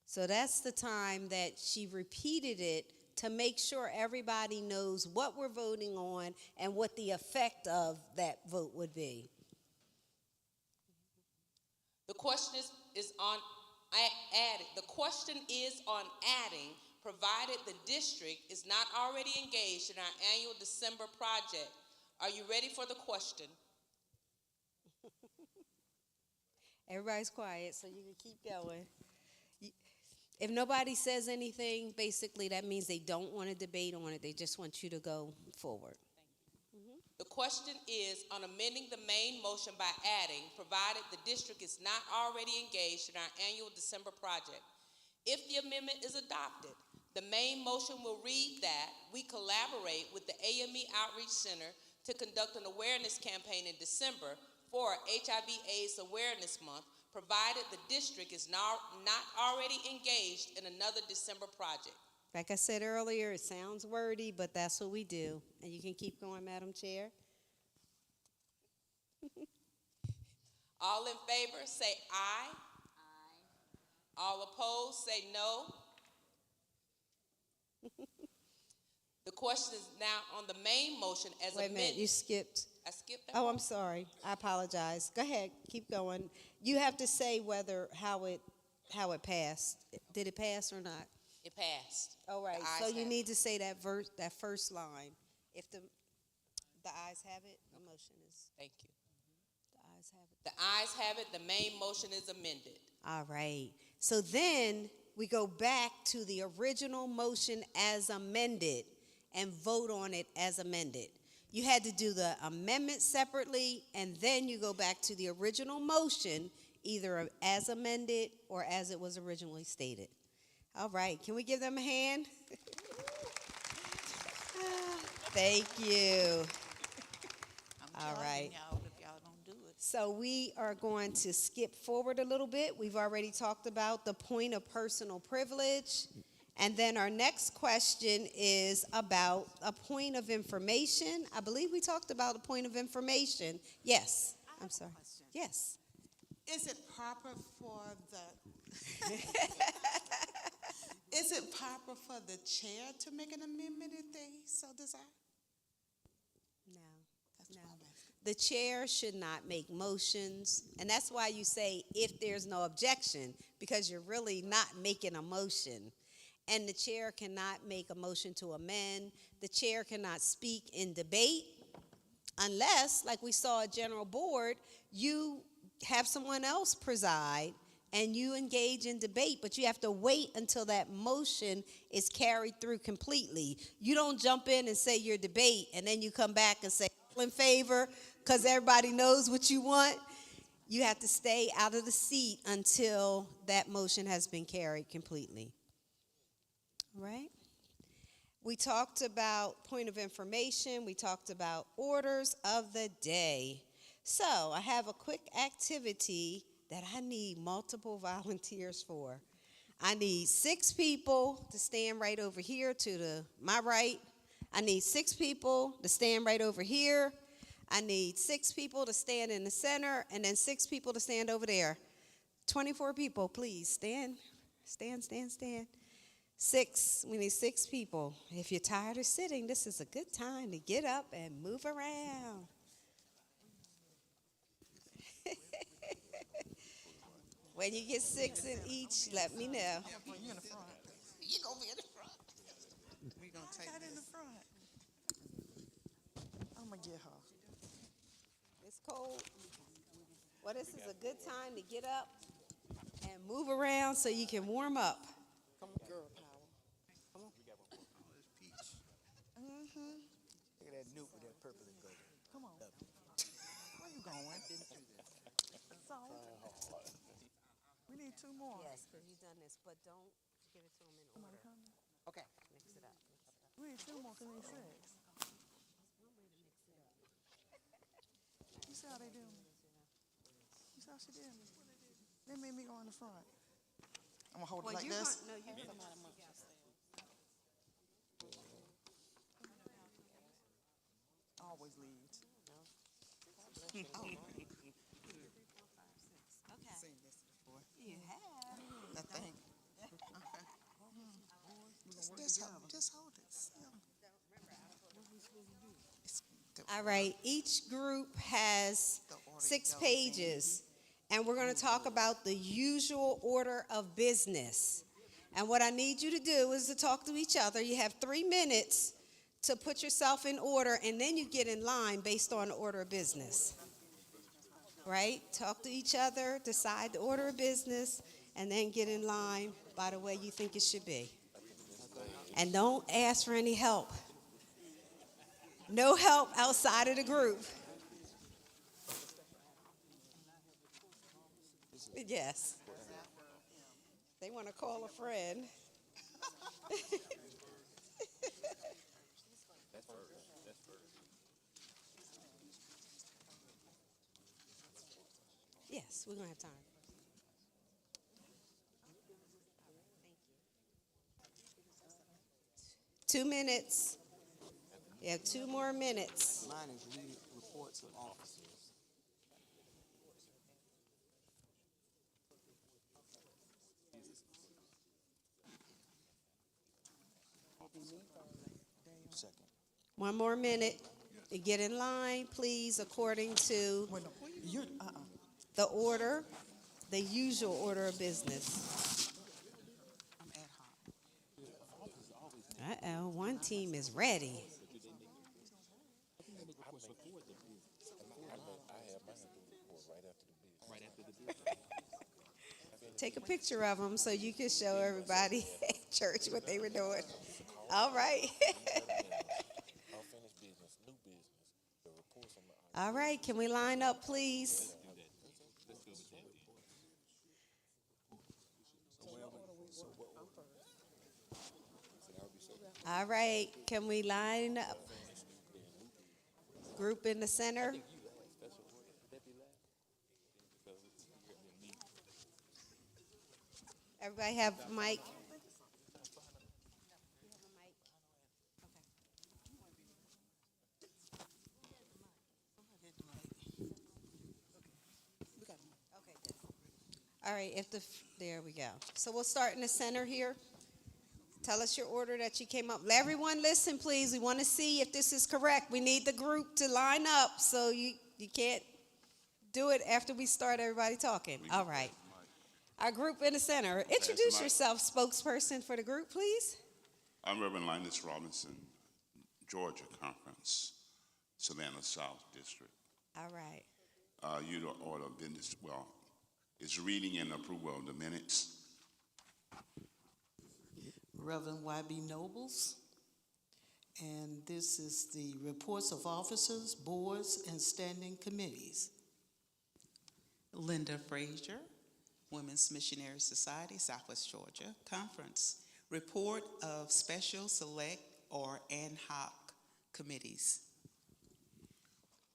So that's the time that she repeated it to make sure everybody knows what we're voting on and what the effect of that vote would be. The question is on adding. The question is on adding, provided the district is not already engaged in our annual December project. Are you ready for the question? Everybody's quiet, so you can keep going. If nobody says anything, basically that means they don't want to debate on it. They just want you to go forward. The question is on amending the main motion by adding, provided the district is not already engaged in our annual December project. If the amendment is adopted, the main motion will read that we collaborate with the AME Outreach Center to conduct an awareness campaign in December for HIV/AIDS Awareness Month, provided the district is not already engaged in another December project. Like I said earlier, it sounds wordy, but that's what we do. And you can keep going, Madam Chair. All in favor, say aye. Aye. All opposed, say no. The question is now on the main motion as Wait a amended. minute, you skipped. I skipped that. Oh, I'm sorry. I apologize. Go ahead, keep going. You have to say how it passed. Did it pass or not? It passed. All right. The So ayes you have need to say that first line. If the ayes have it, the motion is. Thank you. The ayes have it. The ayes have it. The main motion is amended. All right. So then we go back to the original motion as amended and vote on it as amended. You had to do the amendment separately, and then you go back to the original motion, either as amended or as it was originally stated. All right. Can we give them a hand? Thank you. All right. Y'all, if y'all don't do it. So we are going to skip forward a little bit. We've already talked about the point of personal privilege. And then our next question is about a point of information. I believe we talked about a point of information. Yes. I'm sorry. Yes. Is it proper for the is it proper for the chair to make an amendment if they so desire? No. That's No. what I'm asking. The chair should not make motions. And that's why you say if there's no objection, because you're really not making a motion. And the chair cannot make a motion to amend. The chair cannot speak in debate unless, like we saw at General Board, you have someone else preside and you engage in debate, but you have to wait until that motion is carried through completely. You don't jump in and say your debate and then you come back and say all in favor because everybody knows what you want. You have to stay out of the seat until that motion has been carried completely. All right? We talked about point of information. We talked about orders of the day. So I have a quick activity that I need multiple volunteers for. I need 6 people to stand right over here to my right. I need 6 people to stand right over here. I need 6 people to stand in the center, and then 6 people to stand over there. 24 people, please stand. Stand. 6, we need 6 people. If you're tired of sitting, this is a good time to get up and move around. When you get 6 in each, let me know. You in the front. You gonna be in the front. We gonna take in the front. I'm gonna get her. It's cold. Well, this is a good time to get up and move around so you can warm up. Come on, girl power. Come on. Mm-hmm. Look at that nuke with that purple and gold. Come on. Where you going? So, we need 2 more. Yes, because you've done this, but don't give it to them in order. Okay. Mix it up. We need 2 more because we need 6. You see how they do me? You see how she did me? They made me go in the front. I'm gonna hold it like this. No, you come out of Always leads. Okay. Seen this before. You have. I think. Just hold it. All right, each group has 6 pages, and we're going to talk about the usual order of business. And what I need you to do is to talk to each other. You have 3 minutes to put yourself in order, and then you get in line based on the order of business. Right? Talk to each other, decide the order of business, and then get in line by the way you think it should be. And don't ask for any help. No help outside of the group. Yes. They want to call a friend. Yes, we're going to have time. 2 minutes. You have 2 more minutes. Mine is read reports of officers. Second. 1 more minute. You get in line, please, according to the order, the usual order of business. I'm ad hoc. Uh-oh, one team is ready. Take a picture of them so you can show everybody at church what they were doing. All right. All right, can we line up, please? All right, can we line up? Group in the center. Everybody have a mic? All right, there we go. So we'll start in the center here. Tell us your order that you came up. Let everyone listen, please. We want to see if this is correct. We need the group to line up, so you can't do it after we start everybody talking. All right. Our group in the center. Introduce yourself, spokesperson for the group, please. I'm Reverend Linus Robinson, Georgia Conference, Savannah South District. All right. You don't order business, well, it's reading and approval of the minutes. Reverend Y.B. Nobles, and this is the reports of officers, boards, and standing committees. Linda Frazier, Women's Missionary Society, Southwest Georgia Conference. Report of Special Select or ad hoc committees.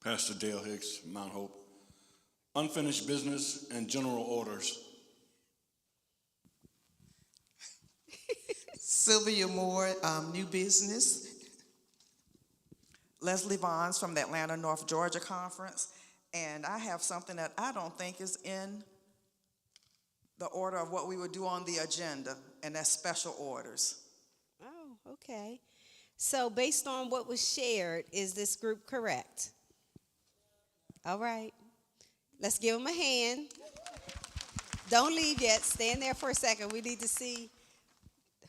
Pastor Dale Hicks, Mount Hope. Unfinished business and general orders. Sylvia Moore, new business. Leslie Vons from the Atlanta North Georgia Conference. And I have something that I don't think is in the order of what we would do on the agenda, and that's special orders. Oh, okay. So based on what was shared, is this group correct? All right. Let's give them a hand. Don't leave yet. Stand there for a second. We need to see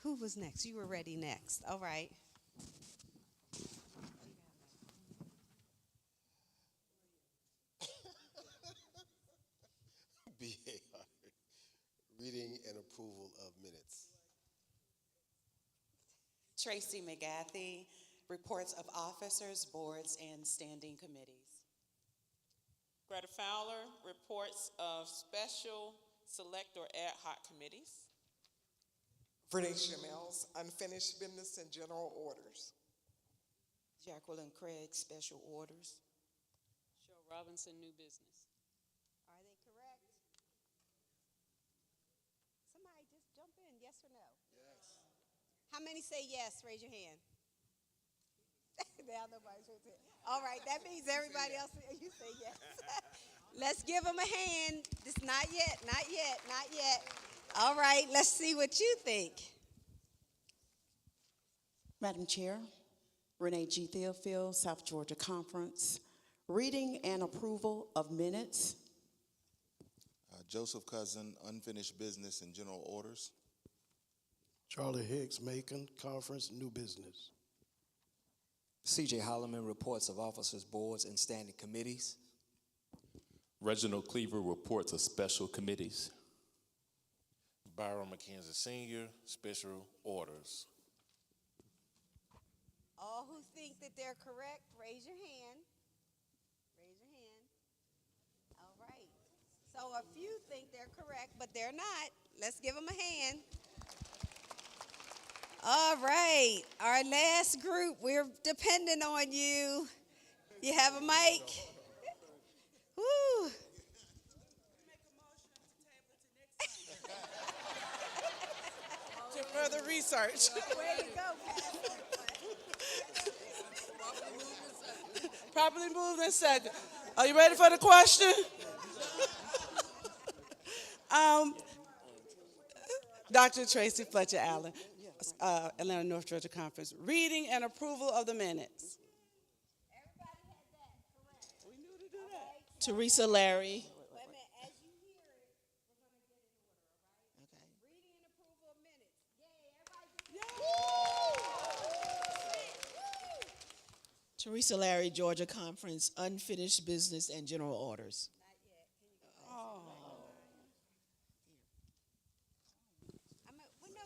who was next. You were ready next. All right. BAR, reading and approval of minutes. Tracy McGathy, reports of officers, boards, and standing committees. Greta Fowler, reports of special, select, or ad hoc committees. Renee Chamels, unfinished business and general orders. Jacqueline Craig, special orders. Cheryl Robinson, new business. Are they correct? Somebody just jump in, yes or no? Yes. How many say yes? Raise your hand. Now nobody's raising it. All right, that means everybody else, you say yes. Let's give them a hand. It's not yet, not yet, not yet. All right, let's see what you think. Madam Chair, Renee G. Theophil, South Georgia Conference. Reading and approval of minutes. Joseph Cousin, unfinished business and general orders. Charlie Hicks, Macon Conference, new business. C.J. Holloman, reports of officers, boards, and standing committees. Reginald Cleaver, reports of special committees. Byron McKenzie Sr., special orders. All who think that they're correct, raise your hand. Raise your hand. All right. So a few think they're correct, but they're not. Let's give them a hand. All right. Our last group, we're depending on you. You have a mic? Woo. To further research. Way to go, Pastor. Properly moved and second. Are you ready for the question? Dr. Tracy Fletcher Allen, Atlanta North Georgia Conference. Reading and approval of the minutes. Teresa Larry. Teresa Larry, Georgia Conference, unfinished business and general orders.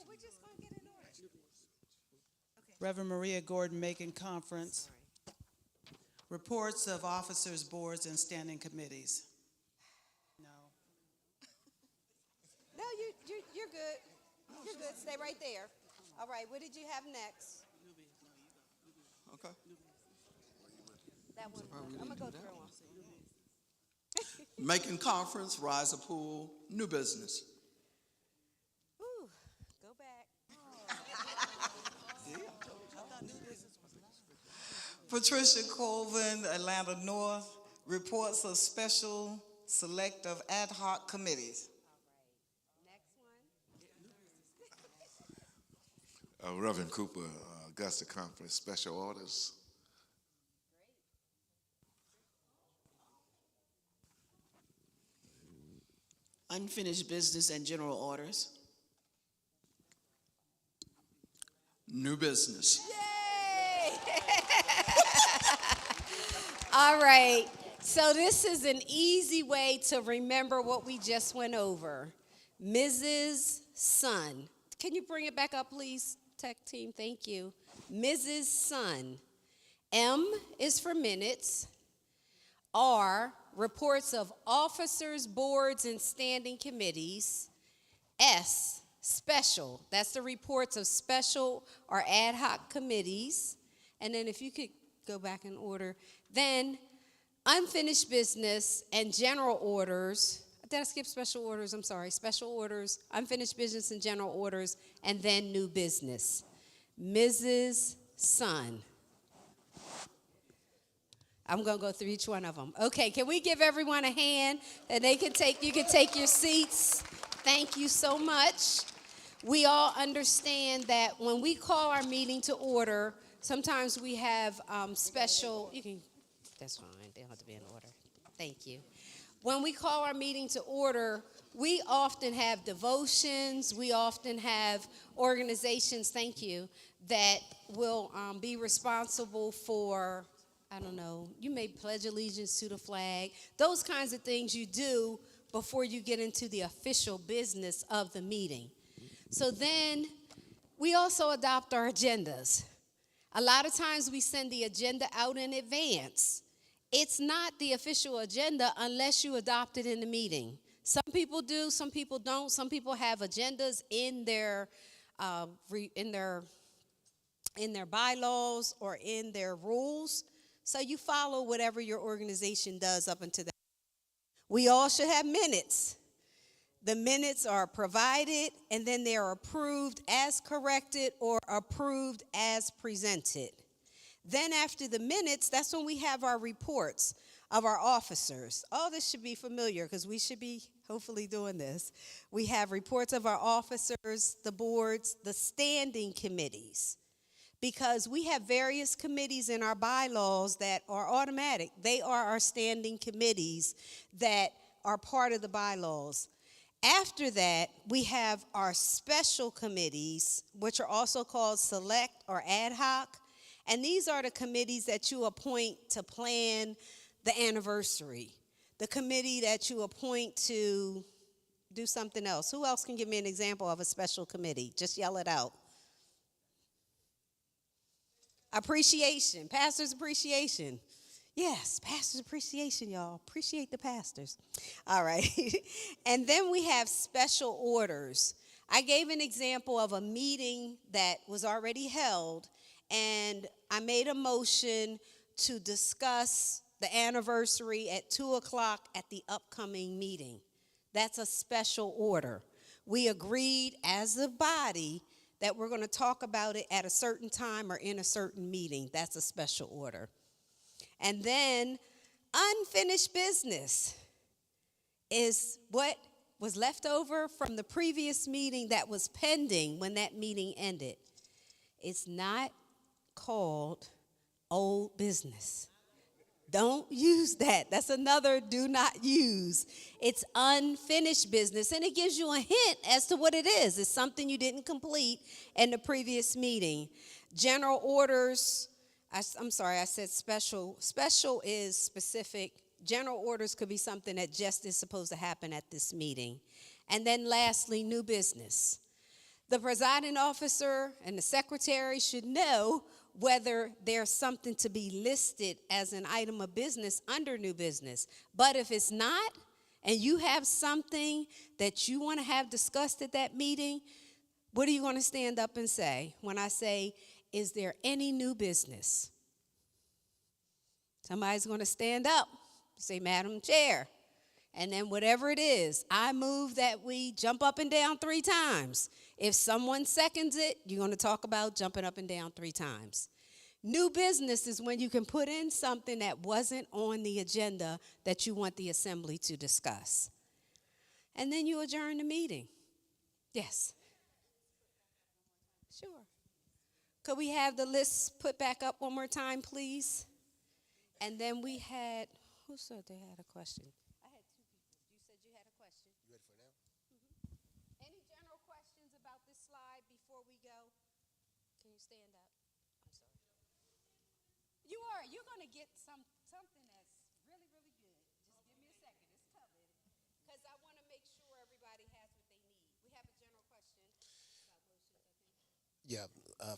We're just going to get in order. Reverend Maria Gordon, Macon Conference. Reports of officers, boards, and standing committees. No. No, you're good. You're good. Stay right there. All right, what did you have next? Okay. That one. I'm going to go through them. Macon Conference, Rise of Pool, new business. Ooh, go back. Patricia Colvin, Atlanta North, reports of special, selective, ad hoc committees. Reverend Cooper, Augusta Conference, special orders. Unfinished business and general orders. New business. Yay! All right. So this is an easy way to remember what we just went over. Mrs. Sun. Can you bring it back up, please, tech team? Thank you. Mrs. Sun. M is for minutes. R, reports of officers, boards, and standing committees. S, Special, that's the reports of special or ad hoc committees. And then if you could go back in order, then unfinished business and general orders. Did I skip special orders? I'm sorry. Special orders, unfinished business and general orders, and then new business. Mrs. Sun. I'm going to go through each one of them. Okay, can we give everyone a hand that you can take your seats. Thank you so much. We all understand that when we call our meeting to order, sometimes we have special, that's fine, they don't have to be in order. Thank you. When we call our meeting to order, we often have devotions, we often have organizations, thank you, that will be responsible for, I don't know, you may pledge allegiance to the flag, those kinds of things you do before you get into the official business of the meeting. So then we also adopt our agendas. A lot of times we send the agenda out in advance. It's not the official agenda unless you adopt it in the meeting. Some people do, some people don't. Some people have agendas in their bylaws or in their rules. So you follow whatever your organization does up until that. We all should have minutes. The minutes are provided, and then they are approved as corrected or approved as presented. Then after the minutes, that's when we have our reports of our officers. Oh, this should be familiar because we should be hopefully doing this. We have reports of our officers, the boards, the standing committees, because we have various committees in our bylaws that are automatic. They are our standing committees that are part of the bylaws. After that, we have our special committees, which are also called select or ad hoc. And these are the committees that you appoint to plan the anniversary. The committee that you appoint to do something else. Who else can give me an example of a special committee? Just yell it out. Appreciation, pastor's appreciation. Yes, pastor's appreciation, y'all. Appreciate the pastors. All right. And then we have special orders. I gave an example of a meeting that was already held, and I made a motion to discuss the anniversary at 2 o'clock at the upcoming meeting. That's a special order. We agreed as a body that we're going to talk about it at a certain time or in a certain meeting. That's a special order. And then unfinished business is what was left over from the previous meeting that was pending when that meeting ended. It's not called old business. Don't use that. That's another do not use. It's unfinished business, and it gives you a hint as to what it is. It's something you didn't complete in the previous meeting. General orders, I'm sorry, I said special. Special is specific. General orders could be something that just is supposed to happen at this meeting. And then lastly, new business. The presiding officer and the secretary should know whether there's something to be listed as an item of business under new business. But if it's not, and you have something that you want to have discussed at that meeting, what are you going to stand up and say when I say, is there any new business? Somebody's going to stand up, say, Madam Chair. And then whatever it is, I move that we jump up and down 3 times. If someone seconds it, you're going to talk about jumping up and down 3 times. New business is when you can put in something that wasn't on the agenda that you want the assembly to discuss. And then you adjourn the meeting. Yes. Sure. Could we have the list put back up one more time, please? And then we had, who said they had a question? I had 2 people. You said you had a question. You ready for now? Mm-hmm. Any general questions about this slide before we go? Can you stand up? I'm sorry. You are. You're going to get something that's really, really good. Just give me a second. It's covered. Because I want to make sure everybody has what they need. We have a general question about motions, I think. Yeah.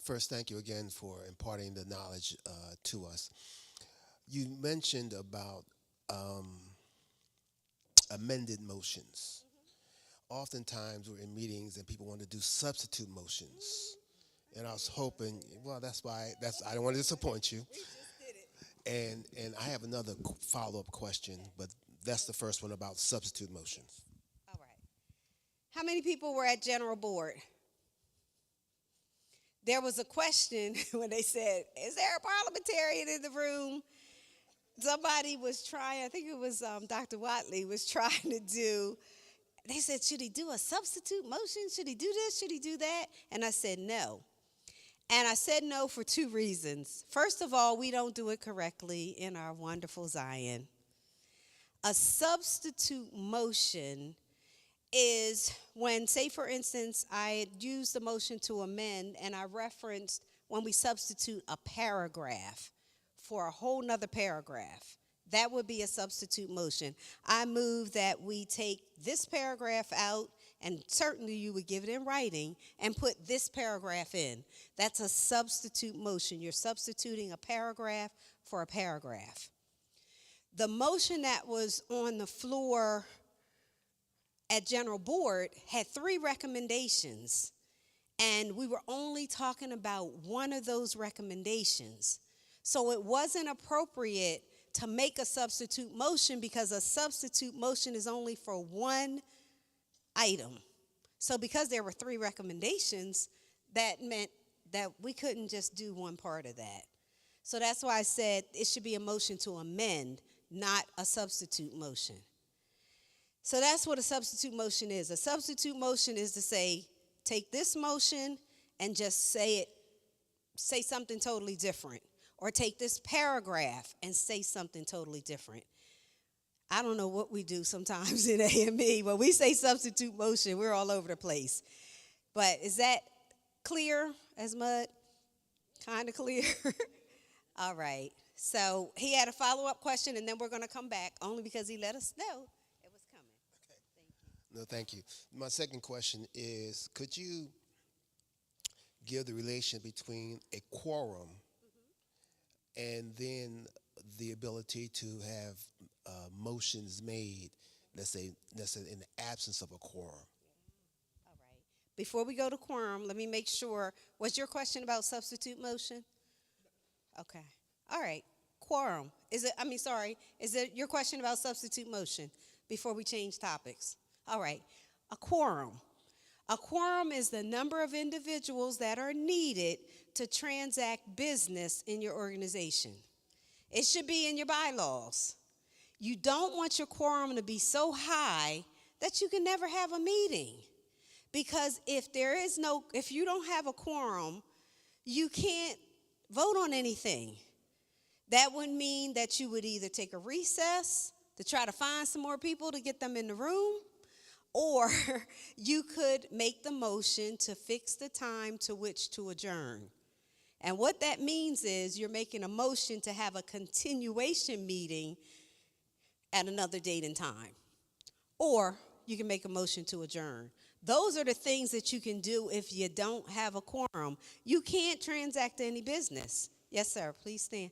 First, thank you again for imparting the knowledge to us. You mentioned about amended motions. oftentimes we're in meetings and people want to do substitute motions. And I was hoping, well, I don't want to disappoint you. And I have another follow-up question, but that's the first one about substitute motions. All right. How many people were at General Board? There was a question when they said, is there a parliamentarian in the room? Somebody was trying, I think it was Dr. Watley, was trying to do, they said, should he do a substitute motion? Should he do this? Should he do that? And I said no. And I said no for two reasons. First of all, we don't do it correctly in our wonderful Zion. A substitute motion is when, say for instance, I used the motion to amend and I referenced when we substitute a paragraph for a whole nother paragraph. That would be a substitute motion. I move that we take this paragraph out, and certainly you would give it in writing, and put this paragraph in. That's a substitute motion. You're substituting a paragraph for a paragraph. The motion that was on the floor at General Board had 3 recommendations, and we were only talking about one of those recommendations. So it wasn't appropriate to make a substitute motion because a substitute motion is only for one item. So because there were 3 recommendations, that meant that we couldn't just do one part of that. So that's why I said it should be a motion to amend, not a substitute motion. So that's what a substitute motion is. A substitute motion is to say, take this motion and just say something totally different. Or take this paragraph and say something totally different. I don't know what we do sometimes in AME. When we say substitute motion, we're all over the place. But is that clear as mud? Kind of clear? All right. So he had a follow-up question, and then we're going to come back, only because he let us know it was coming. Okay. Thank you. No, thank you. My second question is, could you give the relation between a quorum and then the ability to have motions made, let's say in the absence of a quorum? All right. Before we go to quorum, let me make sure. Was your question about substitute motion? Okay. All right. Quorum. Is it your question about substitute motion before we change topics? All right. A quorum. A quorum is the number of individuals that are needed to transact business in your organization. It should be in your bylaws. You don't want your quorum to be so high that you can never have a meeting. Because if you don't have a quorum, you can't vote on anything. That would mean that you would either take a recess to try to find some more people to get them in the room, or you could make the motion to fix the time to which to adjourn. And what that means is you're making a motion to have a continuation meeting at another date and time. Or you can make a motion to adjourn. Those are the things that you can do if you don't have a quorum. You can't transact any business. Yes, sir. Please stand.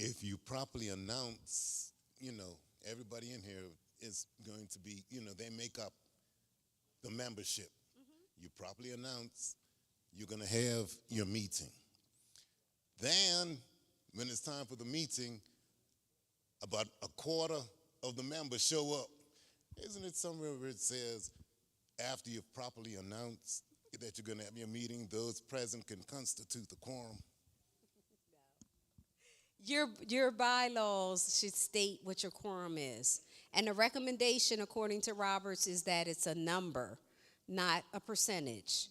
If you properly announce, everybody in here is going to be, they make up the membership. Mm-hmm. You properly announce you're going to have your meeting. Then, when it's time for the meeting, about a quarter of the members show up. Isn't it somewhere where it says, after you've properly announced that you're going to have your meeting, those present can constitute the quorum? Your bylaws should state what your quorum is. And the recommendation, according to Roberts, is that it's a number, not a percentage.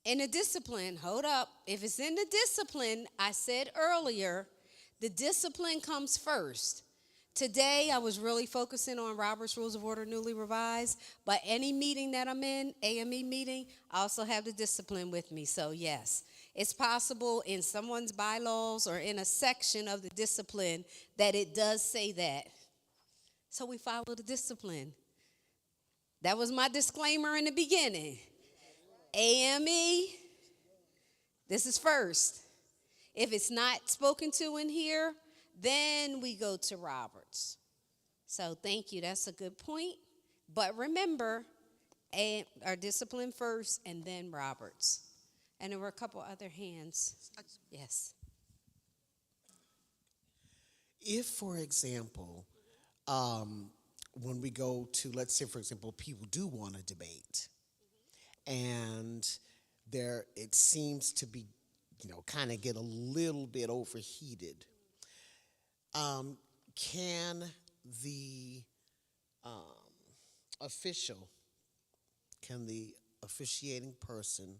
In the discipline, hold up. If it's in the discipline, I said earlier, the discipline comes first. Today, I was really focusing on Robert's Rules of Order newly revised, but any meeting that I'm in, AME meeting, I also have the discipline with me. So yes, it's possible in someone's bylaws or in a section of the discipline that it does say that. So we follow the discipline. That was my disclaimer in the beginning. AME, This is first. If it's not spoken to in here, then we go to Roberts. So thank you. That's a good point. But remember, our discipline first and then Roberts. And there were a couple other hands. Yes. If, for example, when we go to, let's say, for example, people do want to debate, and it seems to be, kind of get a little bit overheated, can the officiating person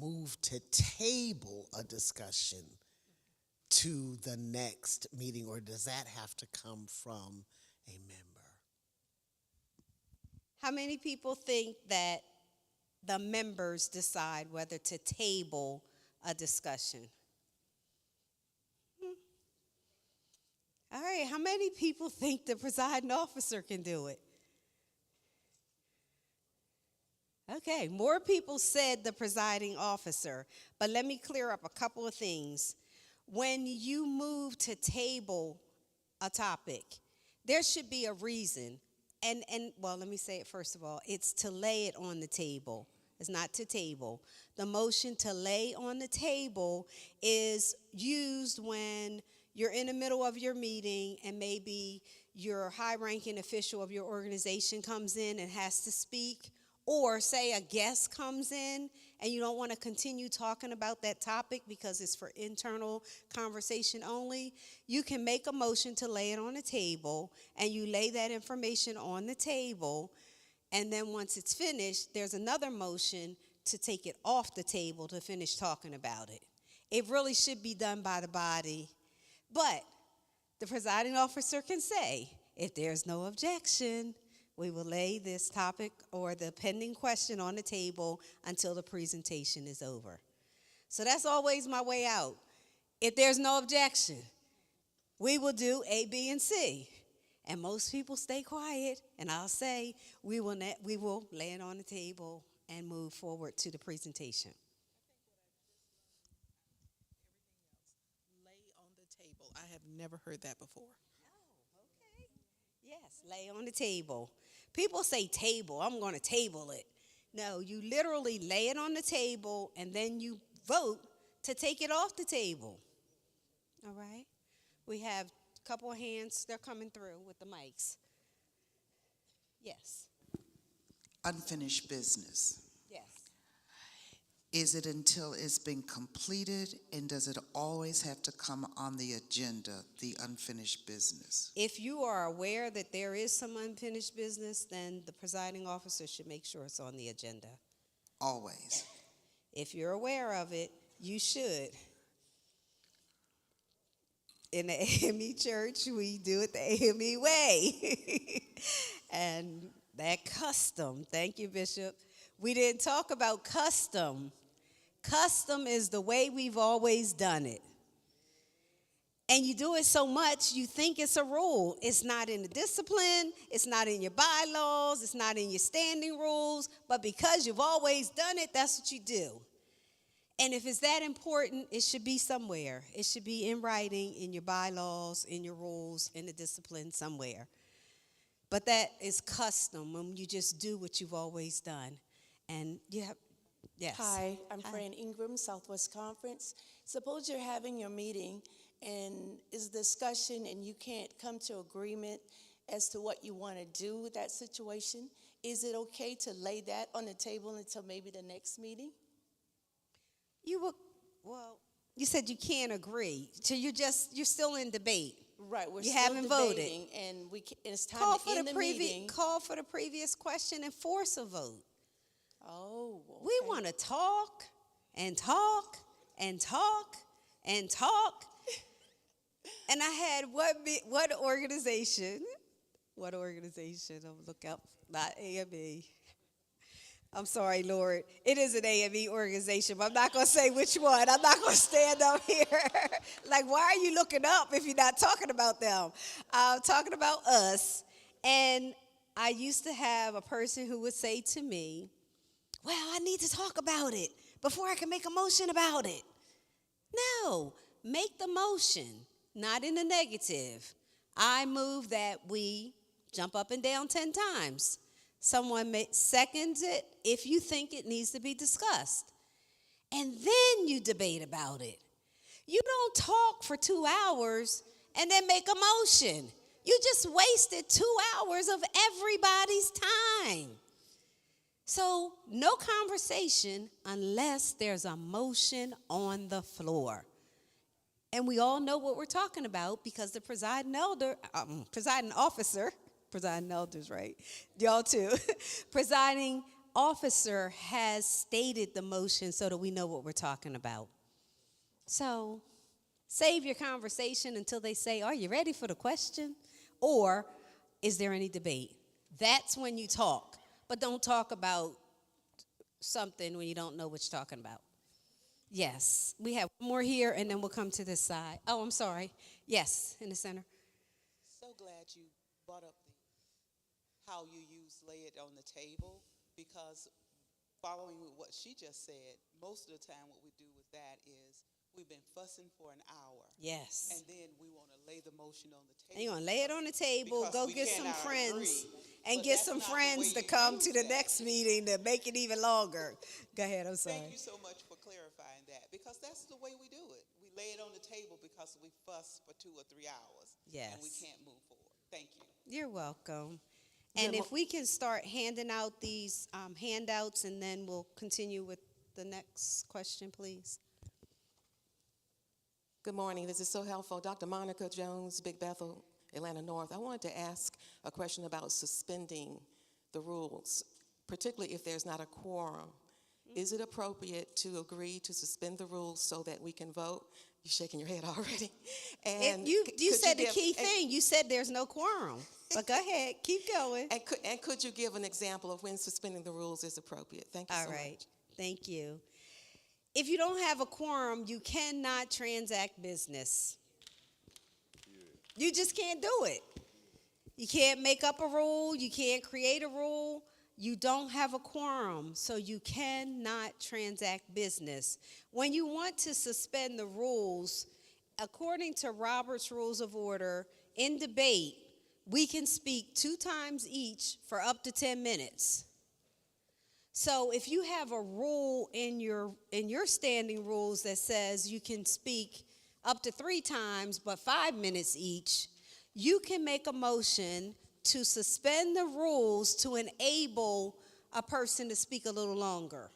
move to table a discussion to the next meeting, or does that have to come from a member? How many people think that the members decide whether to table a discussion? All right, how many people think the presiding officer can do it? Okay, more people said the presiding officer, but let me clear up a couple of things. When you move to table a topic, there should be a reason. And well, let me say it first of all. It's to lay it on the table. It's not to table. The motion to lay on the table is used when you're in the middle of your meeting and maybe your high-ranking official of your organization comes in and has to speak, or say a guest comes in and you don't want to continue talking about that topic because it's for internal conversation only. You can make a motion to lay it on the table, and you lay that information on the table, and then once it's finished, there's another motion to take it off the table to finish talking about it. It really should be done by the body, but the presiding officer can say, if there's no objection, we will lay this topic or the pending question on the table until the presentation is over. So that's always my way out. If there's no objection, we will do A, B, and C. And most people stay quiet, and I'll say we will lay it on the table and move forward to the presentation. Lay on the table. I have never heard that before. Yes, lay on the table. People say table, I'm going to table it. No, you literally lay it on the table and then you vote to take it off the table. All right? We have a couple of hands. They're coming through with the mics. Yes. Unfinished business. Yes. Is it until it's been completed, and does it always have to come on the agenda, the unfinished business? If you are aware that there is some unfinished business, then the presiding officer should make sure it's on the agenda. Always. If you're aware of it, you should. In the AME church, we do it the AME way. And that custom, thank you, Bishop. We didn't talk about custom. Custom is the way we've always done it. And you do it so much, you think it's a rule. It's not in the discipline, it's not in your bylaws, it's not in your standing rules, but because you've always done it, that's what you do. And if it's that important, it should be somewhere. It should be in writing, in your bylaws, in your rules, in the discipline, somewhere. But that is custom, when you just do what you've always done. And yes. Hi, I'm Fran Ingram, Southwest Conference. Suppose you're having your meeting and is discussion and you can't come to agreement as to what you want to do with that situation. Is it okay to lay that on the table until maybe the next meeting? You said you can't agree. So you're still in debate. Right, we're you still haven't debating, voted. and it's time Call to for end the meeting. Call for the previous question and force a vote. Oh, okay. We want to talk and talk and talk and talk. And I had what organization? I'll look up, not AME. I'm sorry, Lord. It is an AME organization, but I'm not going to say which one. I'm not going to stand up here. Like, why are you looking up if you're not talking about them? I'm talking about us. And I used to have a person who would say to me, well, I need to talk about it before I can make a motion about it. No, make the motion, not in the negative. I move that we jump up and down 10 times. Someone seconds it if you think it needs to be discussed. And then you debate about it. You don't talk for 2 hours and then make a motion. You just wasted 2 hours of everybody's time. So no conversation unless there's a motion on the floor. And we all know what we're talking about because the presiding officer, presiding elders, right? Y'all too. Presiding officer has stated the motion so that we know what we're talking about. So save your conversation until they say, are you ready for the question? Or is there any debate? That's when you talk. But don't talk about something when you don't know what you're talking about. Yes, we have one more here, and then we'll come to this side. Oh, I'm sorry. Yes, in the center. So glad you brought up how you use lay it on the table, because following what she just said, most of the time what we do with that is we've been fussing for an hour. Yes. And then we want to lay the motion on the table. And you want to lay it on the table, go get some friends, and get some friends to come to the next meeting to make it even longer. Go ahead, I'm sorry. Thank you so much for clarifying that, because that's the way we do it. We lay it on the table because we fuss for 2 or 3 hours. Yes. And we can't move forward. Thank you. You're welcome. And if we can start handing out these handouts, and then we'll continue with the next question, please. Good morning. This is so helpful. Dr. Monica Jones, Big Bethel, Atlanta North. I wanted to ask a question about suspending the rules, particularly if there's not a quorum. Is it appropriate to agree to suspend the rules so that we can vote? You're shaking your head already. And you said the key thing. You said there's no quorum. But go ahead. Keep going. And could you give an example of when suspending the rules is appropriate? Thank you so much. All right. Thank you. If you don't have a quorum, you cannot transact business. You just can't do it. You can't make up a rule. You can't create a rule. You don't have a quorum, so you cannot transact business. When you want to suspend the rules, according to Robert's Rules of Order, in debate, we can speak 2 times each for up to 10 minutes. So if you have a rule in your standing rules that says you can speak up to 3 times but 5 minutes each, you can make a motion to suspend the rules to enable a person to speak a little longer.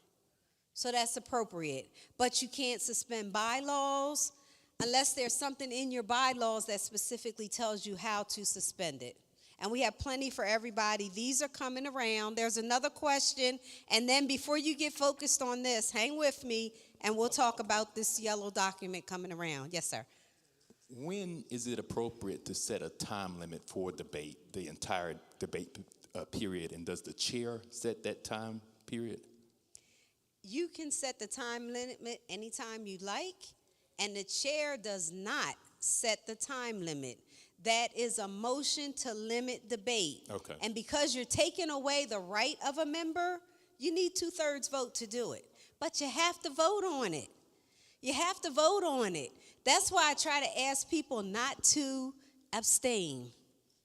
So that's appropriate. But you can't suspend bylaws unless there's something in your bylaws that specifically tells you how to suspend it. And we have plenty for everybody. These are coming around. There's another question. And then before you get focused on this, hang with me, and we'll talk about this yellow document coming around. Yes, sir. When is it appropriate to set a time limit for debate, the entire debate period? And does the chair set that time period? You can set the time limit anytime you like, and the chair does not set the time limit. That is a motion to limit debate. Okay. And because you're taking away the right of a member, you need 2/3 vote to do it. But you have to vote on it. You have to vote on it. That's why I try to ask people not to abstain.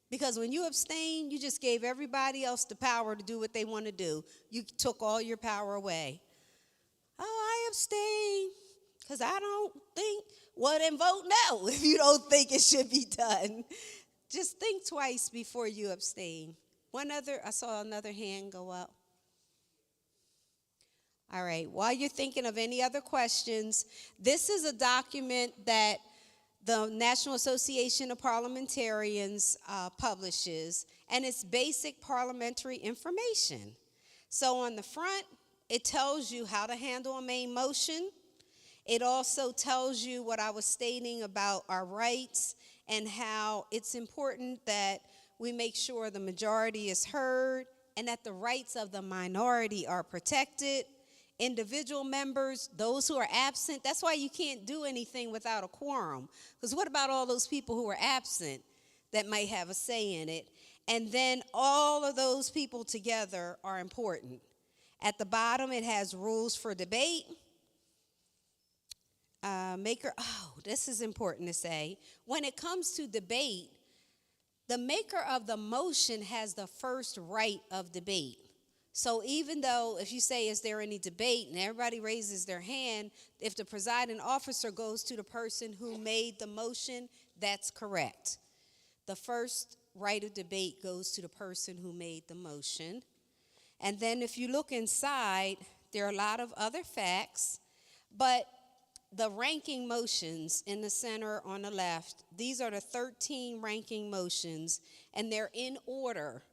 Because when you abstain, you just gave everybody else the power to do what they want to do. You took all your power away. Oh, I abstain because I don't think. Well, then vote no if you don't think it should be done. Just think twice before you abstain. I saw another hand go up. All right, while you're thinking of any other questions, this is a document that the National Association of Parliamentarians publishes, and it's basic parliamentary information. So on the front, it tells you how to handle a main motion. It also tells you what I was stating about our rights and how it's important that we make sure the majority is heard and that the rights of the minority are protected. Individual members, those who are absent, that's why you can't do anything without a quorum. Because what about all those people who are absent that might have a say in it? And then all of those people together are important. At the bottom, it has rules for debate. maker, oh, this is important to say. When it comes to debate, the maker of the motion has the first right of debate. So even though if you say, is there any debate, and everybody raises their hand, if the presiding officer goes to the person who made the motion, that's correct. The first right of debate goes to the person who made the motion. And then if you look inside, there are a lot of other facts, but the ranking motions in the center on the left, these are the 13 ranking motions, and they're in order.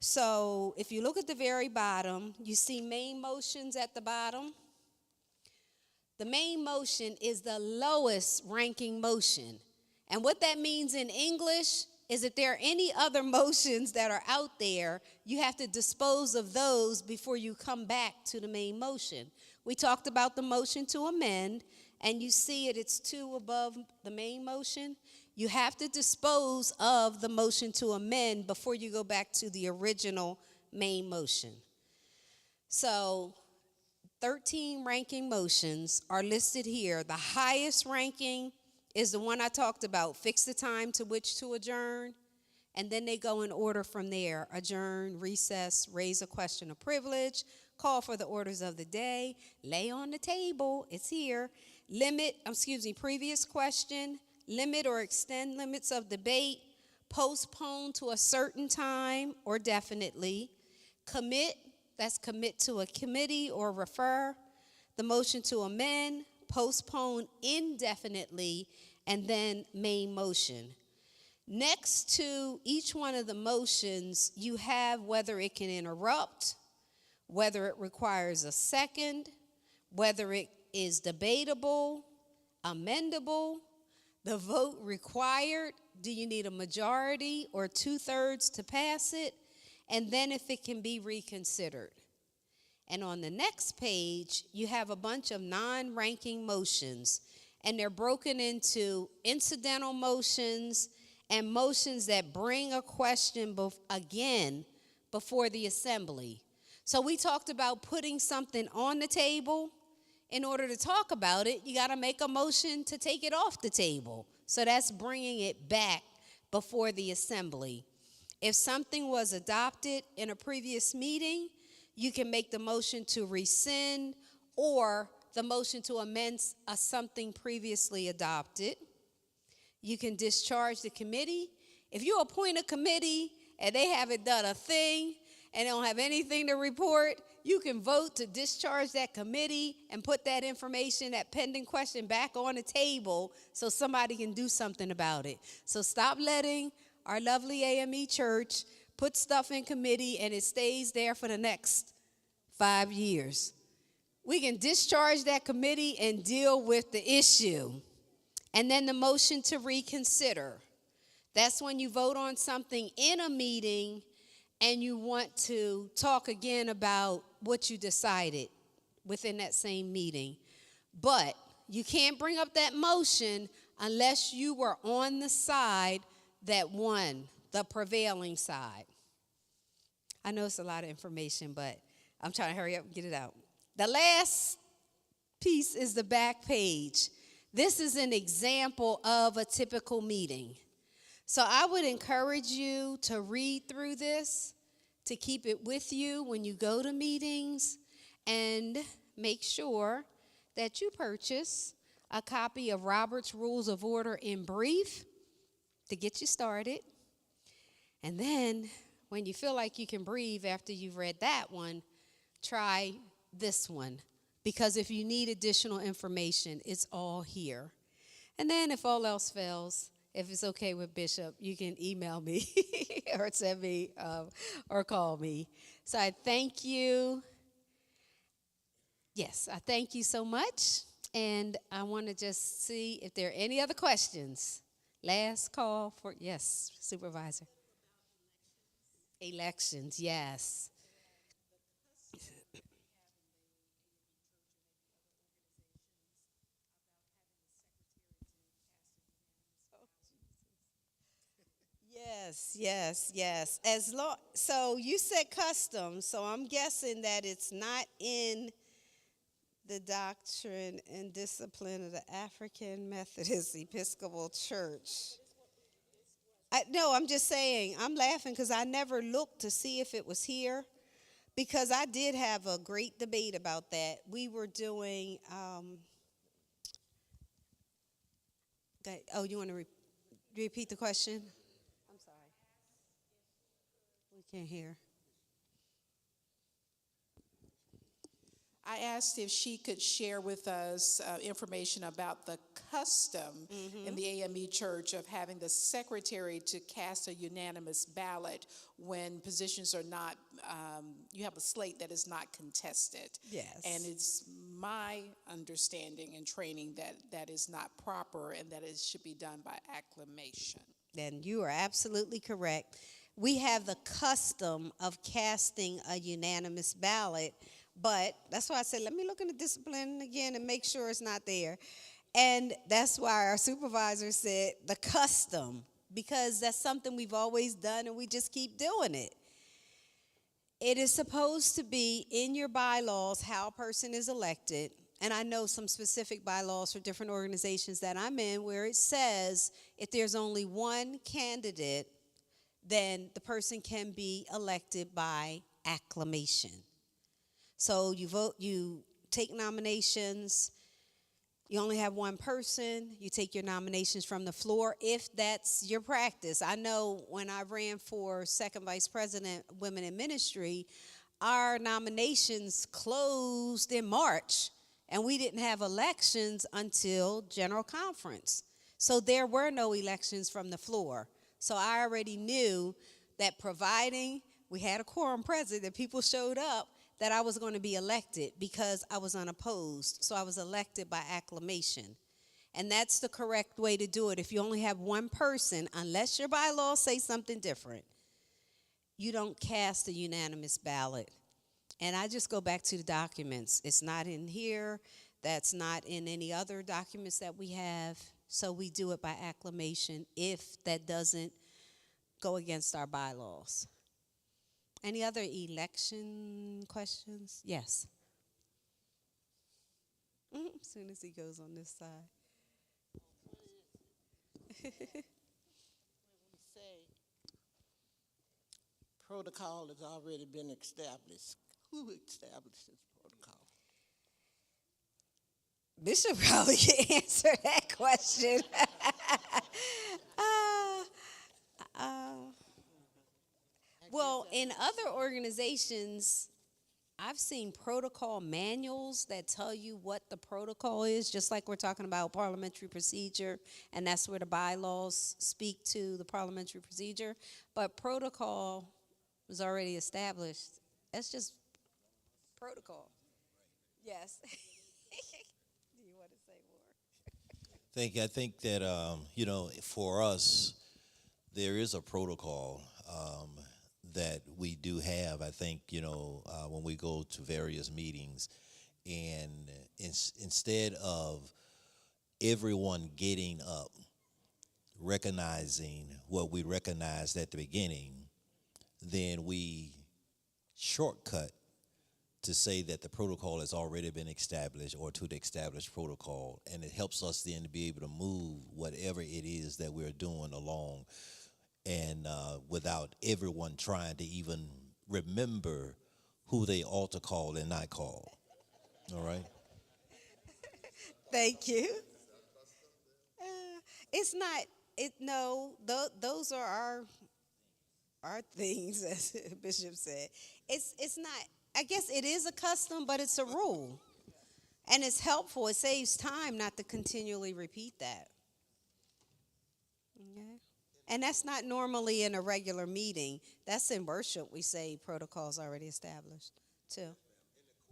So if you look at the very bottom, you see main motions at the bottom. The main motion is the lowest ranking motion. And what that means in English is if there are any other motions that are out there, you have to dispose of those before you come back to the main motion. We talked about the motion to amend, and you see it's 2 above the main motion. You have to dispose of the motion to amend before you go back to the original main motion. So 13 ranking motions are listed here. The highest ranking is the one I talked about, fix the time to which to adjourn, and then they go in order from there: adjourn, recess, raise a question of privilege, call for the orders of the day, lay on the table, it's here, previous question, limit or extend limits of debate, postpone to a certain time or definitely, commit, that's commit to a committee or refer, the motion to amend, postpone indefinitely, and then main motion. Next to each one of the motions, you have whether it can interrupt, whether it requires a second, whether it is debatable, amendable, the vote required, do you need a majority or 2/3 to pass it, and then if it can be reconsidered. And on the next page, you have a bunch of non-ranking motions, and they're broken into incidental motions and motions that bring a question again before the assembly. So we talked about putting something on the table. In order to talk about it, you got to make a motion to take it off the table. So that's bringing it back before the assembly. If something was adopted in a previous meeting, you can make the motion to rescind or the motion to amend something previously adopted. You can discharge the committee. If you appoint a committee and they haven't done a thing and don't have anything to report, you can vote to discharge that committee and put that information, that pending question, back on the table so somebody can do something about it. So stop letting our lovely AME church put stuff in committee and it stays there for the next 5 years. We can discharge that committee and deal with the issue. And then the motion to reconsider. That's when you vote on something in a meeting and you want to talk again about what you decided within that same meeting. But you can't bring up that motion unless you were on the side that won, the prevailing side. I know it's a lot of information, but I'm trying to hurry up and get it out. The last piece is the back page. This is an example of a typical meeting. So I would encourage you to read through this, to keep it with you when you go to meetings, and make sure that you purchase a copy of Robert's Rules of Order in brief to get you started. And then when you feel like you can breathe after you've read that one, try this one. Because if you need additional information, it's all here. And then if all else fails, if it's okay with Bishop, you can email me or send me or call me. So I thank you. Yes, I thank you so much. And I want to just see if there are any other questions. Last call for, yes, Supervisor. Elections, yes. Yes. So you said custom, so I'm guessing that it's not in the doctrine and discipline of the African Methodist Episcopal Church. No, I'm just saying, I'm laughing because I never looked to see if it was here, because I did have a great debate about that. We were doing, you want to repeat the question? I'm sorry. We can't hear. I asked if she could share with us information about the custom in the AME Church of having the secretary to cast a unanimous ballot when positions are not, you have a slate that is not contested. Yes. And it's my understanding and training that that is not proper and that it should be done by acclamation. Then you are absolutely correct. We have the custom of casting a unanimous ballot, but that's why I said, let me look in the discipline again and make sure it's not there. And that's why our supervisor said the custom, because that's something we've always done and we just keep doing it. It is supposed to be in your bylaws how a person is elected. And I know some specific bylaws for different organizations that I'm in where it says if there's only one candidate, then the person can be elected by acclamation. So you vote, you take nominations. You only have one person. You take your nominations from the floor if that's your practice. I know when I ran for second vice president, women in ministry, our nominations closed in March, and we didn't have elections until general conference. So there were no elections from the floor. So I already knew that providing we had a quorum present, that people showed up, that I was going to be elected because I was unopposed. So I was elected by acclamation. And that's the correct way to do it. If you only have one person, unless your bylaws say something different, you don't cast a unanimous ballot. And I just go back to the documents. It's not in here. That's not in any other documents that we have. So we do it by acclamation if that doesn't go against our bylaws. Any other election questions? Yes. As soon as he goes on this side. Say protocol has already been established. Who established this protocol? Bishop probably can answer that question. Well, in other organizations, I've seen protocol manuals that tell you what the protocol is, just like we're talking about parliamentary procedure, and that's where the bylaws speak to the parliamentary procedure. But protocol was already established. That's just protocol. Yes. Do you want to say more? I think that, for us, there is a protocol that we do have. I think, when we go to various meetings, and instead of everyone getting up, recognizing what we recognized at the beginning, then we shortcut to say that the protocol has already been established or to the established protocol, and it helps us then to be able to move whatever it is that we're doing along, and without everyone trying to even remember who they ought to call and not call. All right? Thank you. It's not, those are our things, as Bishop said. It's not, I guess it is a custom, but it's a rule. And it's helpful. It saves time not to continually repeat that. Okay. And that's not normally in a regular meeting. That's in worship. We say protocols already established, too. In the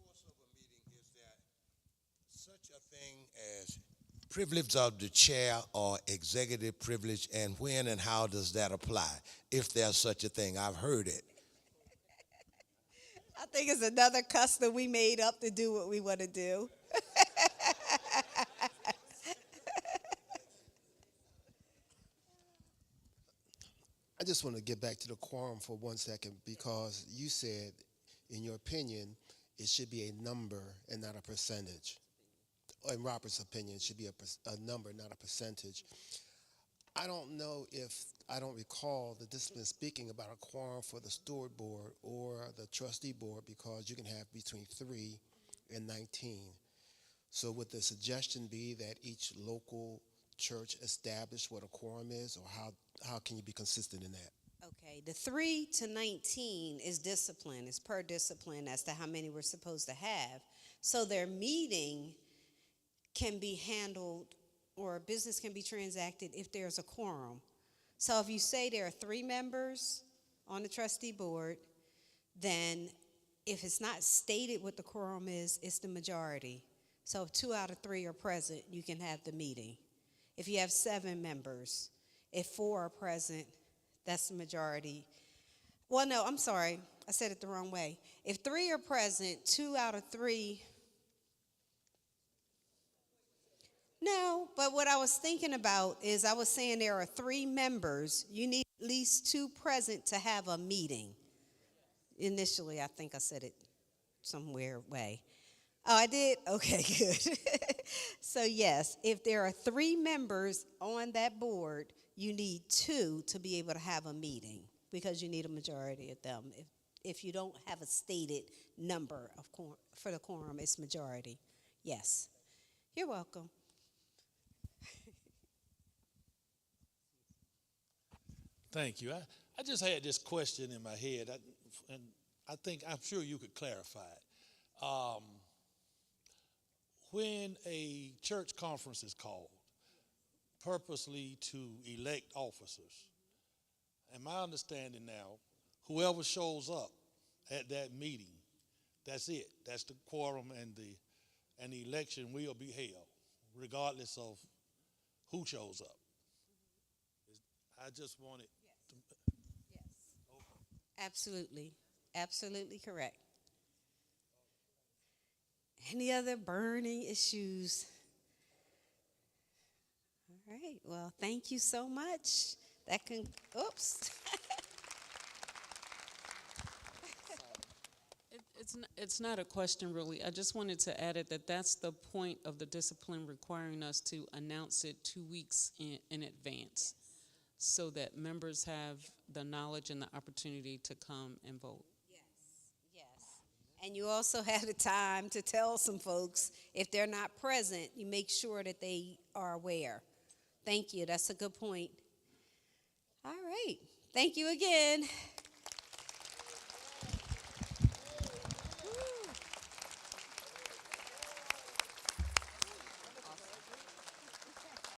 course of a meeting, is there such a thing as privilege of the chair or executive privilege, and when and how does that apply, if there's such a thing? I've heard it. I think it's another custom we made up to do what we want to do. I just want to get back to the quorum for 1 second, because you said, in your opinion, it should be a number and not a percentage. In Robert's opinion, it should be a number, not a percentage. I don't know if, I don't recall the discipline speaking about a quorum for the steward board or the trustee board, because you can have between 3 and 19. So would the suggestion be that each local church establish what a quorum is, or how can you be consistent in that? Okay, the 3 to 19 is discipline. It's per discipline as to how many we're supposed to have. So their meeting can be handled, or business can be transacted if there's a quorum. So if you say there are 3 members on the trustee board, then if it's not stated what the quorum is, it's the majority. So if 2 out of 3 are present, you can have the meeting. If you have 7 members, if 4 are present, that's the majority. Well, no, I'm sorry. I said it the wrong way. If 3 are present, 2 out of 3. No, but what I was thinking about is, I was saying there are 3 members. You need at least 2 present to have a meeting. Initially, I think I said it some weird way. Oh, I did? Okay, good. So yes, if there are 3 members on that board, you need 2 to be able to have a meeting, because you need a majority of them. If you don't have a stated number of for the quorum, it's majority. Yes. You're welcome. Thank you. I just had this question in my head, and I'm sure you could clarify it. When a church conference is called purposely to elect officers, and my understanding now, whoever shows up at that meeting, that's it. That's the quorum, and the election will be held, regardless of who shows up. I just wanted. Absolutely. Absolutely correct. Any other burning issues? All right. Well, thank you so much. Oops. It's not a question, really. I just wanted to add it that that's the point of the discipline, requiring us to announce it 2 weeks in advance, so that members have the knowledge and the opportunity to come and vote. Yes. And you also have the time to tell some folks, if they're not present, you make sure that they are aware. Thank you. That's a good point. All right. Thank you again.